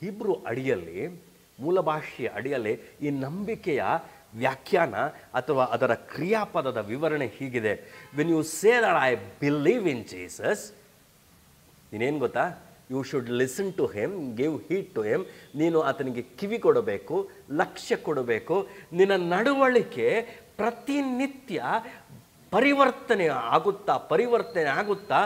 ಹೀಬ್ರೂ ಅಡಿಯಲ್ಲಿ, ಮೂಲ ಭಾಷೆಯ ಅಡಿಯಲ್ಲಿ ಈ ನಂಬಿಕೆಯ ವ್ಯಾಖ್ಯಾನ ಅಥವಾ ಅದರ ಕ್ರಿಯಾಪದದ ವಿವರಣೆ ಹೀಗಿದೆ. When you say that I believe in Jesus, ನೀನೇನು ಗೊತ್ತಾ? You should listen to him, give heed to him. ನೀನು ಆತನಿಗೆ ಕಿವಿ ಕೊಡಬೇಕು, ಲಕ್ಷ್ಯ ಕೊಡಬೇಕು. ನಿನ್ನ ನಡವಳಿಕೆ ಪ್ರತಿನಿತ್ಯ ಪರಿವರ್ತನೆ ಆಗುತ್ತಾ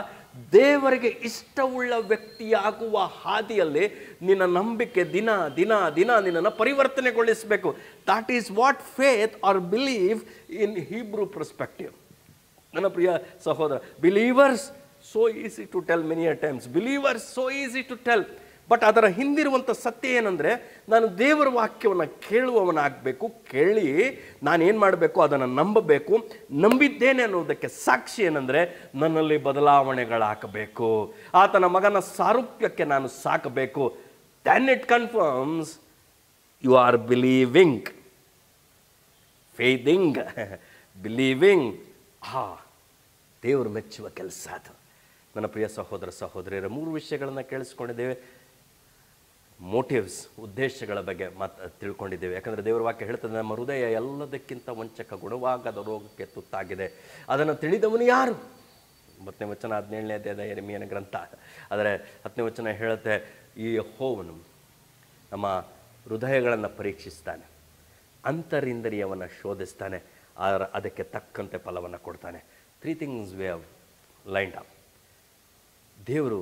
ದೇವರಿಗೆ ಇಷ್ಟವುಳ್ಳ ವ್ಯಕ್ತಿಯಾಗುವ ಹಾದಿಯಲ್ಲಿ ನಿನ್ನ ನಂಬಿಕೆ ದಿನ ದಿನ ದಿನ ನಿನ್ನನ್ನು ಪರಿವರ್ತನೆಗೊಳಿಸಬೇಕು. That is what faith or believe in Hebrew perspective. ನನ್ನ ಪ್ರಿಯ ಸಹೋದರ, believers so easy to tell many a times, believers so easy to tell. But ಅದರ ಹಿಂದಿರುವಂಥ ಸತ್ಯ ಏನಂದರೆ, ನಾನು ದೇವರ ವಾಕ್ಯವನ್ನು ಕೇಳುವವನಾಗಬೇಕು. ಕೇಳಿ ನಾನೇನು ಮಾಡಬೇಕು? ಅದನ್ನು ನಂಬಬೇಕು. ನಂಬಿದ್ದೇನೆ ಅನ್ನೋದಕ್ಕೆ ಸಾಕ್ಷಿ ಏನಂದರೆ, ನನ್ನಲ್ಲಿ ಬದಲಾವಣೆಗಳಾಗಬೇಕು. ಆತನ ಮಗನ ಸಾರೂಪ್ಯಕ್ಕೆ ನಾನು ಸಾಕಬೇಕು. Then it confirms you are believing, faithing, believing. ದೇವರು ಮೆಚ್ಚುವ ಕೆಲಸ ಅದು. ನನ್ನ ಪ್ರಿಯ ಸಹೋದರ ಸಹೋದರಿಯರ, 3 ವಿಷಯಗಳನ್ನು ಕೇಳಿಸ್ಕೊಂಡಿದ್ದೇವೆ. ಮೋಟಿವ್ಸ್, ಉದ್ದೇಶಗಳ ಬಗ್ಗೆ ತಿಳ್ಕೊಂಡಿದ್ದೇವೆ. ಯಾಕಂದರೆ ದೇವರ ವಾಕ್ಯ ಹೇಳ್ತದೆ, ನಮ್ಮ ಹೃದಯ ಎಲ್ಲದಕ್ಕಿಂತ ವಂಚಕ, ಗುಣವಾಗದ ರೋಗಕ್ಕೆ ತುತ್ತಾಗಿದೆ. ಅದನ್ನು ತಿಳಿದವನು ಯಾರು? 9ನೇ ವಚನ 17ನೇ ಅಧ್ಯಾಯದ ಯೆರೆಮೀಯನ ಗ್ರಂಥ. ಆದರೆ 10ನೇ ವಚನ ಹೇಳುತ್ತೆ, ಈ ಯೆಹೋವನು ನಮ್ಮ ಹೃದಯಗಳನ್ನು ಪರೀಕ್ಷಿಸ್ತಾನೆ, ಅಂತರಿಂದರಿಯವನ್ನು ಶೋಧಿಸ್ತಾನೆ, ಅದಕ್ಕೆ ತಕ್ಕಂತೆ ಫಲವನ್ನು ಕೊಡ್ತಾನೆ. 3 things we have lined up. ದೇವರು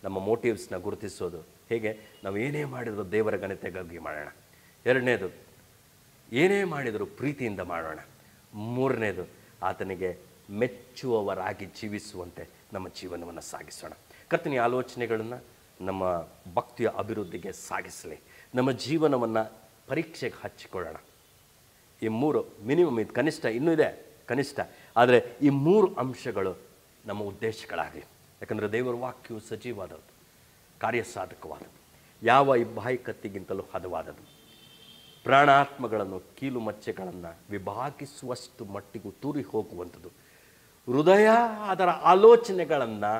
ನಮ್ಮ ಮೋಟಿವ್ಸ್ನ ಗುರುತಿಸೋದು ಹೇಗೆ? ನಾವು ಏನೇ ಮಾಡಿದರೂ ದೇವರ ಘನತೆಗಾಗಿ ಮಾಡೋಣ. 2ನೇದು, ಏನೇ ಮಾಡಿದರೂ ಪ್ರೀತಿಯಿಂದ ಮಾಡೋಣ. 3ನೇದು, ಆತನಿಗೆ ಮೆಚ್ಚುವವರಾಗಿ ಜೀವಿಸುವಂತೆ ನಮ್ಮ ಜೀವನವನ್ನು ಸಾಗಿಸೋಣ. ಕರ್ತನ ಈ ಆಲೋಚನೆಗಳನ್ನು ನಮ್ಮ ಭಕ್ತಿಯ ಅಭಿವೃದ್ಧಿಗೆ ಸಾಗಿಸಲಿ. ನಮ್ಮ ಜೀವನವನ್ನು ಪರೀಕ್ಷೆಗೆ ಹಚ್ಚಿಕೊಳ್ಳೋಣ. ಈ 3 ಮಿನಿಮಮ್, ಇದು ಕನಿಷ್ಠ, ಇನ್ನೂ ಇದೆ ಕನಿಷ್ಠ, ಆದರೆ ಈ 3 ಅಂಶಗಳು ನಮ್ಮ ಉದ್ದೇಶಗಳಾಗಲಿ. ಯಾಕಂದರೆ ದೇವರ ವಾಕ್ಯವು ಸಜೀವಾದದ್ದು, ಕಾರ್ಯಸಾಧಕವಾದದ್ದು, ಯಾವ ಇಬ್ಬಾಯಿ ಕತ್ತಿಗಿಂತಲೂ ಹದವಾದದ್ದು, ಪ್ರಾಣಾತ್ಮಗಳನ್ನು ಕೀಲು ಮಚ್ಚೆಗಳನ್ನು ವಿಭಾಗಿಸುವಷ್ಟು ಮಟ್ಟಿಗೂ ತೂರಿ ಹೋಗುವಂಥದ್ದು, ಹೃದಯ ಅದರ ಆಲೋಚನೆಗಳನ್ನು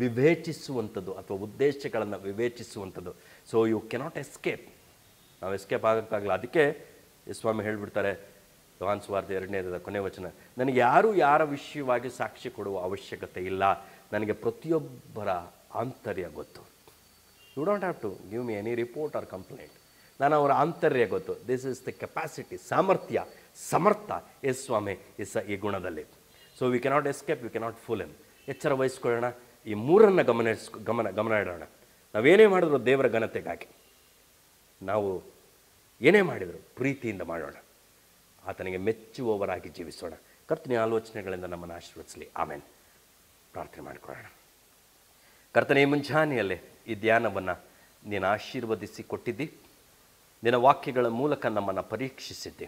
ವಿವೇಚಿಸುವಂಥದ್ದು ಅಥವಾ ಉದ್ದೇಶಗಳನ್ನು ವಿವೇಚಿಸುವಂಥದ್ದು. So you cannot escape. ನಾವು ಎಸ್ಕೇಪ್ ಆಗೋಕ್ಕಾಗಲ್ಲ. ಅದಕ್ಕೆ ಸ್ವಾಮಿ ಹೇಳಿಬಿಡ್ತಾರೆ, ಯೋಹಾನ ಸುವಾರ್ತೆ 2ನೇ ಕೊನೆ ವಚನ, ನನಗೆ ಯಾರ ವಿಷಯವಾಗಿ ಸಾಕ್ಷಿ ಕೊಡುವ ಅವಶ್ಯಕತೆ ಇಲ್ಲ, ನನಗೆ ಪ್ರತಿಯೊಬ್ಬರ ಆಂತರ್ಯ ಗೊತ್ತು. You don't have to give me any report or complaint. ನಾನು ಅವರ ಆಂತರ್ಯ ಗೊತ್ತು. ದಿಸ್ ಇಸ್ ದ ಕೆಪಾಸಿಟಿ, ಸಾಮರ್ಥ್ಯ, ಸಮರ್ಥ ಎಸ್ ಸ್ವಾಮಿ ಈ ಗುಣದಲ್ಲಿ. So we cannot escape, we cannot fool him. ಎಚ್ಚರ ವಹಿಸ್ಕೊಳ್ಳೋಣ. ಈ 3 ಗಮನ ಇಡೋಣ. ನಾವೇನೇ ಮಾಡಿದ್ರು ದೇವರ ಘನತೆಗಾಗಿ, ನಾವು ಏನೇ ಮಾಡಿದರೂ ಪ್ರೀತಿಯಿಂದ ಮಾಡೋಣ, ಆತನಿಗೆ ಮೆಚ್ಚುವವರಾಗಿ ಜೀವಿಸೋಣ. ಕರ್ತನ ಆಲೋಚನೆಗಳಿಂದ ನಮ್ಮನ್ನು ಆಶೀರ್ವದಿಸಲಿ. ಆಮೇನ್. ಪ್ರಾರ್ಥನೆ ಮಾಡಿಕೊಳ್ಳೋಣ. ಕರ್ತನ ಈ ಮುಂಜಾನೆಯಲ್ಲೇ ಈ ಧ್ಯಾನವನ್ನು ನೀನು ಆಶೀರ್ವದಿಸಿ ಕೊಟ್ಟಿದ್ದಿ. ನಿನ್ನ ವಾಕ್ಯಗಳ ಮೂಲಕ ನಮ್ಮನ್ನು ಪರೀಕ್ಷಿಸಿದ್ದೆ.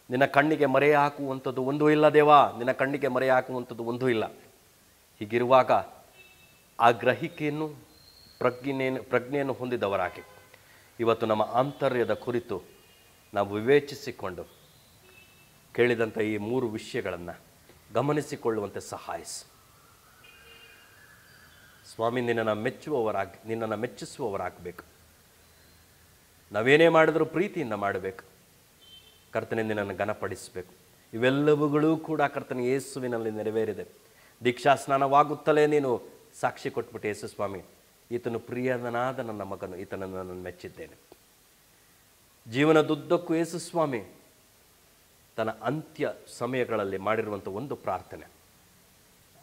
ನಿನ್ನ ಕಣ್ಣಿಗೆ ಮರೆ ಹಾಕುವಂಥದ್ದು ಒಂದೂ ಇಲ್ಲ ದೇವಾ, ನಿನ್ನ ಕಣ್ಣಿಗೆ ಮರೆ ಹಾಕುವಂಥದ್ದು ಒಂದೂ ಇಲ್ಲ. ಹೀಗಿರುವಾಗ ಆ ಗ್ರಹಿಕೆಯನ್ನು ಪ್ರಜ್ಞೆಯನ್ನು ಹೊಂದಿದವರಾಗಿ ಇವತ್ತು ನಮ್ಮ ಆಂತರ್ಯದ ಕುರಿತು ನಾವು ವಿವೇಚಿಸಿಕೊಂಡು ಕೇಳಿದಂಥ ಈ 3 ವಿಷಯಗಳನ್ನು ಗಮನಿಸಿಕೊಳ್ಳುವಂತೆ ಸಹಾಯಿಸು ಸ್ವಾಮಿ. ನಿನ್ನನ್ನು ಮೆಚ್ಚಿಸುವವರಾಗಬೇಕು. ನಾವೇನೇ ಮಾಡಿದರೂ ಪ್ರೀತಿಯಿಂದ ಮಾಡಬೇಕು. ಕರ್ತನೆ, ನಿನ್ನನ್ನು ಘನಪಡಿಸಬೇಕು. ಇವೆಲ್ಲವುಗಳೂ ಕೂಡ ಕರ್ತನ ಯೇಸುವಿನಲ್ಲಿ ನೆರವೇರಿದೆ. ದೀಕ್ಷಾ ಸ್ನಾನವಾಗುತ್ತಲೇ ನೀನು ಸಾಕ್ಷಿ ಕೊಟ್ಬಿಟ್ಟು, ಯೇಸು ಸ್ವಾಮಿ, ಈತನು ಪ್ರಿಯನಾದ ನನ್ನ ಮಗನು, ಈತನನ್ನು ನಾನು ಮೆಚ್ಚಿದ್ದೇನೆ. ಜೀವನದುದ್ದಕ್ಕೂ ಯೇಸು ಸ್ವಾಮಿ ತನ್ನ ಅಂತ್ಯ ಸಮಯಗಳಲ್ಲಿ ಮಾಡಿರುವಂಥ ಒಂದು ಪ್ರಾರ್ಥನೆ,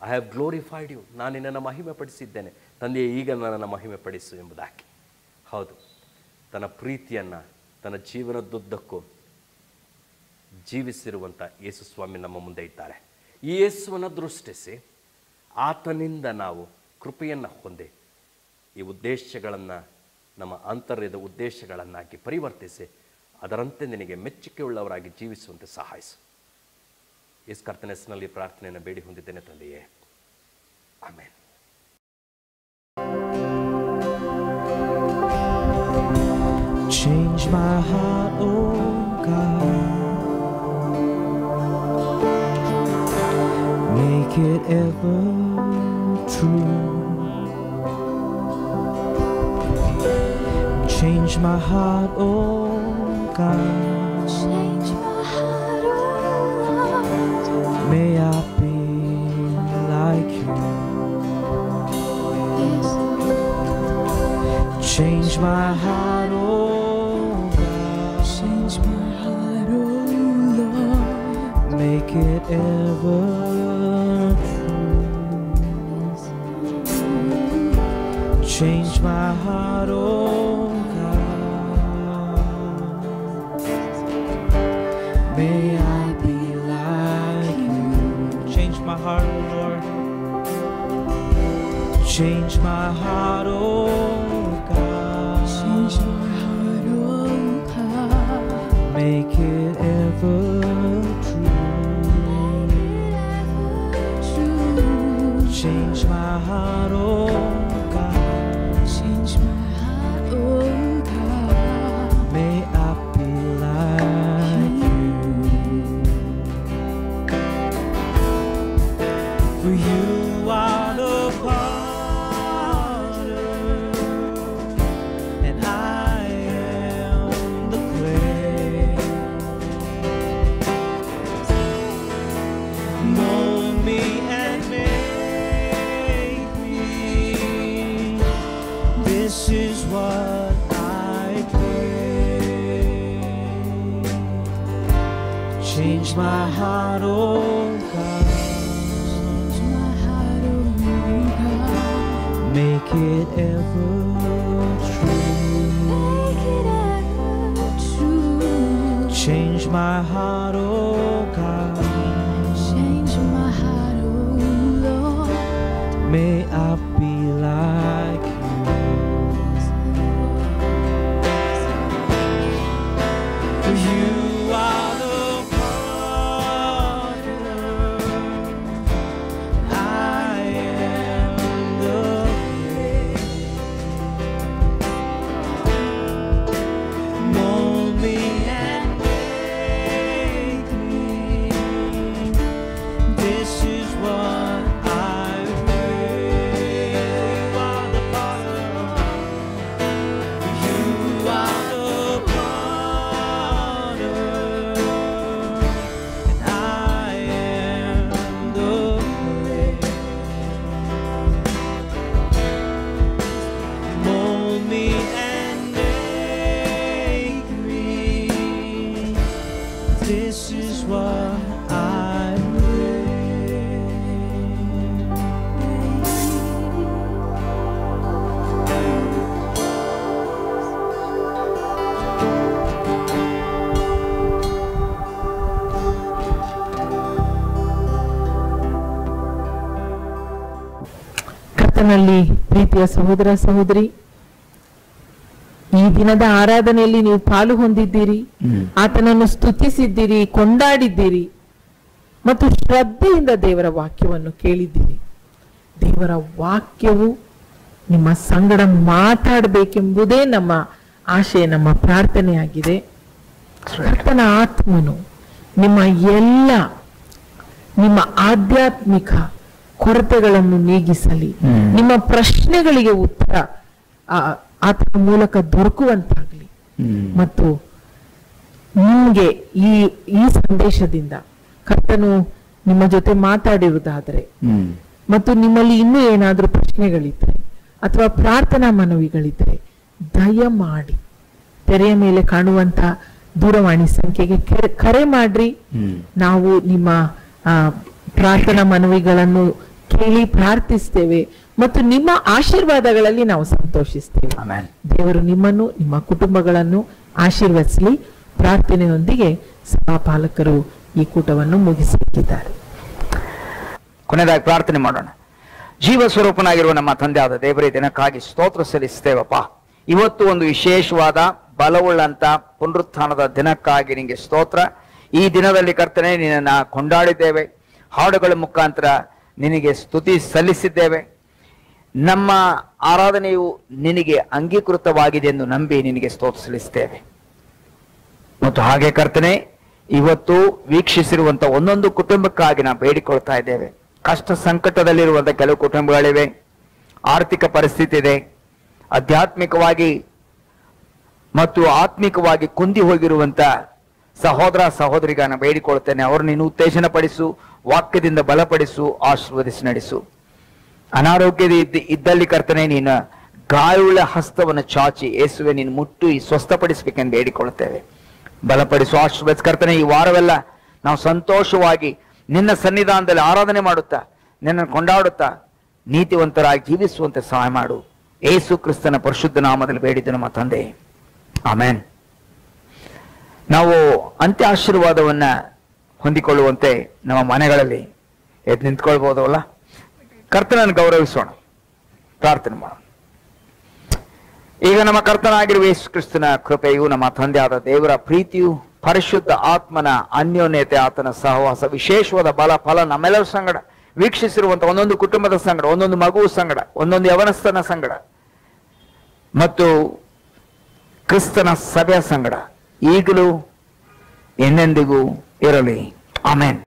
ಐ ಹ್ಯಾವ್ ಗ್ಲೋರಿಫೈಡ್ ಯು, ನಾನು ನಿನ್ನನ್ನು ಮಹಿಮೆ ಪಡಿಸಿದ್ದೇನೆ ತಂದೆಯೇ, ಈಗ ನನ್ನನ್ನು ಮಹಿಮೆ ಪಡಿಸು ಎಂಬುದಾಗಿ. ಹೌದು, ತನ್ನ ಪ್ರೀತಿಯನ್ನು ತನ್ನ ಜೀವನದುದ್ದಕ್ಕೂ ಜೀವಿಸಿರುವಂಥ ಯೇಸು ಸ್ವಾಮಿ ನಮ್ಮ ಮುಂದೆ ಇದ್ದಾರೆ. ಈ ಯೇಸುವನ್ನು ದೃಷ್ಟಿಸಿ ಆತನಿಂದ ನಾವು ಕೃಪೆಯನ್ನು ಹೊಂದಿ ಈ ಉದ್ದೇಶಗಳನ್ನು ನಮ್ಮ ಆಂತರ್ಯದ ಉದ್ದೇಶಗಳನ್ನಾಗಿ ಪರಿವರ್ತಿಸಿ ಅದರಂತೆ ನಿನಗೆ ಮೆಚ್ಚುಗೆಯುಳ್ಳವರಾಗಿ ಜೀವಿಸುವಂತೆ ಸಹಾಯಿಸು. ಯೇಸು ಕರ್ತನ ಹೆಸರಿನಲ್ಲಿ ಪ್ರಾರ್ಥನೆಯನ್ನು ಬೇಡಿ ಹೊಂದಿದ್ದೇನೆ ತಂದೆಯೇ, amen. Change my heart, oh God. Make it ever true. Change my heart, oh God. Change my heart, oh Lord. May I be like you. Yes. Change my heart, oh God. Change my heart, oh Lord. Make it ever true. Change my heart, oh God. May I be like you. Change my heart, oh Lord. Change my heart, oh God. Change my heart, oh God. Make it ever change my heart, oh God. Change my heart, oh God. May I be like you. For you are the potter, and I am the clay. Mold me and make me. This is what I pray. Change my heart, oh God. Change my heart, oh God. Make it ever true. Make it ever true. Change my heart, oh God. Change my heart, oh Lord. I pray. ಕರ್ತನಲ್ಲಿ ಪ್ರೀತಿಯ ಸಹೋದರ ಸಹೋದರಿ, ಈ ದಿನದ ಆರಾಧನೆಯಲ್ಲಿ ನೀವು ಪಾಲು ಹೊಂದಿದ್ದೀರಿ, ಆತನನ್ನು ಸ್ತುತಿಸಿದ್ದೀರಿ, ಕೊಂಡಾಡಿದ್ದೀರಿ ಮತ್ತು ಶ್ರದ್ಧೆಯಿಂದ ದೇವರ ವಾಕ್ಯವನ್ನು ಕೇಳಿದ್ದೀರಿ. ದೇವರ ವಾಕ್ಯವು ನಿಮ್ಮ ಸಂಗಡ ಮಾತಾಡಬೇಕೆಂಬುದೇ ನಮ್ಮ ಆಶೆ, ನಮ್ಮ ಪ್ರಾರ್ಥನೆಯಾಗಿದೆ. ಕರ್ತನ ಆತ್ಮನು ನಿಮ್ಮ ಆಧ್ಯಾತ್ಮಿಕ ಕೊರತೆಗಳನ್ನು ನೀಗಿಸಲಿ, ನಿಮ್ಮ ಪ್ರಶ್ನೆಗಳಿಗೆ ಉತ್ತರ ಆತನ ಮೂಲಕ ದೊರಕುವಂತಾಗಲಿ. ಮತ್ತು ನಿಮ್ಗೆ ಈ ಸಂದೇಶದಿಂದ ಕರ್ತನು ನಿಮ್ಮ ಜೊತೆ ಮಾತಾಡಿರುವುದಾದರೆ ಮತ್ತು ನಿಮ್ಮಲ್ಲಿ ಇನ್ನೂ ಏನಾದ್ರೂ ಪ್ರಶ್ನೆಗಳಿದ್ರೆ ಅಥವಾ ಪ್ರಾರ್ಥನಾ ಮನವಿಗಳಿದ್ರೆ ದಯಮಾಡಿ ತೆರೆಯ ಮೇಲೆ ಕಾಣುವಂತ ದೂರವಾಣಿ ಸಂಖ್ಯೆಗೆ ಕರೆ ಮಾಡ್ರಿ. ನಾವು ನಿಮ್ಮ ಪ್ರಾರ್ಥನಾ ಮನವಿಗಳನ್ನು ಕೇಳಿ ಪ್ರಾರ್ಥಿಸ್ತೇವೆ ಮತ್ತು ನಿಮ್ಮ ಆಶೀರ್ವಾದಗಳಲ್ಲಿ ನಾವು ಸಂತೋಷಿಸ್ತೇವೆ. ದೇವರು ನಿಮ್ಮನ್ನು, ನಿಮ್ಮ ಕುಟುಂಬಗಳನ್ನು ಆಶೀರ್ವದಿಸಲಿ. ಪ್ರಾರ್ಥನೆಯೊಂದಿಗೆ ಸಭಾಪಾಲಕರು ಈ ಕೂಟವನ್ನು ಮುಗಿಸಲಿದ್ದಾರೆ. ಕೊನೆಯದಾಗಿ ಪ್ರಾರ್ಥನೆ ಮಾಡೋಣ. ಜೀವ ಸ್ವರೂಪನಾಗಿರುವ ನಮ್ಮ ತಂದೆಯಾದ ದೇವರೇ, ದಿನಕ್ಕಾಗಿ ಸ್ತೋತ್ರ ಸಲ್ಲಿಸ್ತೇವಪ್ಪ. ಇವತ್ತು ಒಂದು ವಿಶೇಷವಾದ ಬಲವುಳ್ಳಂತ ಪುನರುತ್ಥಾನದ ದಿನಕ್ಕಾಗಿ ನಿಮಗೆ ಸ್ತೋತ್ರ. ಈ ದಿನದಲ್ಲಿ ಕರ್ತನೆ ನಿನ್ನನ್ನು ಕೊಂಡಾಡಿದ್ದೇವೆ, ಹಾಡುಗಳ ಮುಖಾಂತರ ನಿನಗೆ ಸ್ತುತಿ ಸಲ್ಲಿಸಿದ್ದೇವೆ. ನಮ್ಮ ಆರಾಧನೆಯು ನಿನಗೆ ಅಂಗೀಕೃತವಾಗಿದೆ ಎಂದು ನಂಬಿ ನಿನಗೆ ಸ್ತೋತ್ರ ಸಲ್ಲಿಸ್ತೇವೆ. ಮತ್ತು ಹಾಗೆ ಕರ್ತನೆ, ಇವತ್ತು ವೀಕ್ಷಿಸಿರುವಂತ ಒಂದೊಂದು ಕುಟುಂಬಕ್ಕಾಗಿ ನಾವು ಬೇಡಿಕೊಳ್ತಾ ಇದ್ದೇವೆ. ಕಷ್ಟ ಸಂಕಟದಲ್ಲಿರುವಂತ ಕೆಲವು ಕುಟುಂಬಗಳಿವೆ, ಆರ್ಥಿಕ ಪರಿಸ್ಥಿತಿ ಇದೆ, ಆಧ್ಯಾತ್ಮಿಕವಾಗಿ ಮತ್ತು ಆತ್ಮಿಕವಾಗಿ ಕುಂದಿ ಹೋಗಿರುವಂತ ಸಹೋದರ ಸಹೋದರಿಗಾನ ಬೇಡಿಕೊಳ್ತೇನೆ. ಅವರು ನೀನು ಉತ್ತೇಜನ ಪಡಿಸು, ವಾಕ್ಯದಿಂದ ಬಲಪಡಿಸು, ಆಶೀರ್ವದಿಸಿ ನಡೆಸು. ಅನಾರೋಗ್ಯದ ಇದ್ದಲ್ಲಿ ಕರ್ತನೆ ನೀನು ಗಾಯವುಳ್ಳ ಹಸ್ತವನ್ನು ಚಾಚಿ ಯೇಸುವೆ ನೀನು ಮುಟ್ಟಿ ಸ್ವಸ್ಥಪಡಿಸಬೇಕೆಂದು ಬೇಡಿಕೊಳ್ಳುತ್ತೇವೆ. ಬಲಪಡಿಸು, ಆಶೀರ್ವದಿಸಿ ಕರ್ತನೆ. ಈ ವಾರವೆಲ್ಲ ನಾವು ಸಂತೋಷವಾಗಿ ನಿನ್ನ ಸನ್ನಿಧಾನದಲ್ಲಿ ಆರಾಧನೆ ಮಾಡುತ್ತಾ ನಿನ್ನನ್ನು ಕೊಂಡಾಡುತ್ತಾ ನೀತಿವಂತರಾಗಿ ಜೀವಿಸುವಂತೆ ಸಹಾಯ ಮಾಡು. ಯೇಸು ಕ್ರಿಸ್ತನ ಪರಿಶುದ್ಧ ನಾಮದಲ್ಲಿ ಬೇಡಿದ್ದು ನಮ್ಮ ತಂದೆ, ಆಮೆನ್. ನಾವು ಅಂತ್ಯ ಆಶೀರ್ವಾದವನ್ನ ಹೊಂದಿಕೊಳ್ಳುವಂತೆ ನಮ್ಮ ಮನೆಗಳಲ್ಲಿ ಎದ್ದು ನಿಂತ್ಕೊಳ್ಬಹುದಲ್ಲ. ಕರ್ತನನ್ನು ಗೌರವಿಸೋಣ, ಪ್ರಾರ್ಥನೆ ಮಾಡೋಣ. ಈಗ ನಮ್ಮ ಕರ್ತನಾಗಿರುವ ಯೇಸು ಕ್ರಿಸ್ತನ ಕೃಪೆಯು, ನಮ್ಮ ತಂದೆಯಾದ ದೇವರ ಪ್ರೀತಿಯು, ಪರಿಶುದ್ಧ ಆತ್ಮನ ಅನ್ಯೋನ್ಯತೆ, ಆತನ ಸಹವಾಸ, ವಿಶೇಷವಾದ ಬಲ ಫಲ ನಮ್ಮೆಲ್ಲರ ಸಂಗಡ, ವೀಕ್ಷಿಸಿರುವಂತ ಒಂದೊಂದು ಕುಟುಂಬದ ಸಂಗಡ, ಒಂದೊಂದು ಮಗುವ ಸಂಗಡ, ಒಂದೊಂದು ಯವನಸ್ಥನ ಸಂಗಡ ಮತ್ತು ಕ್ರಿಸ್ತನ ಸಭೆಯ ಸಂಗಡ ಈಗಲೂ ಎಂದೆಂದಿಗೂ ಇರಲಿ. ಆಮೆನ್.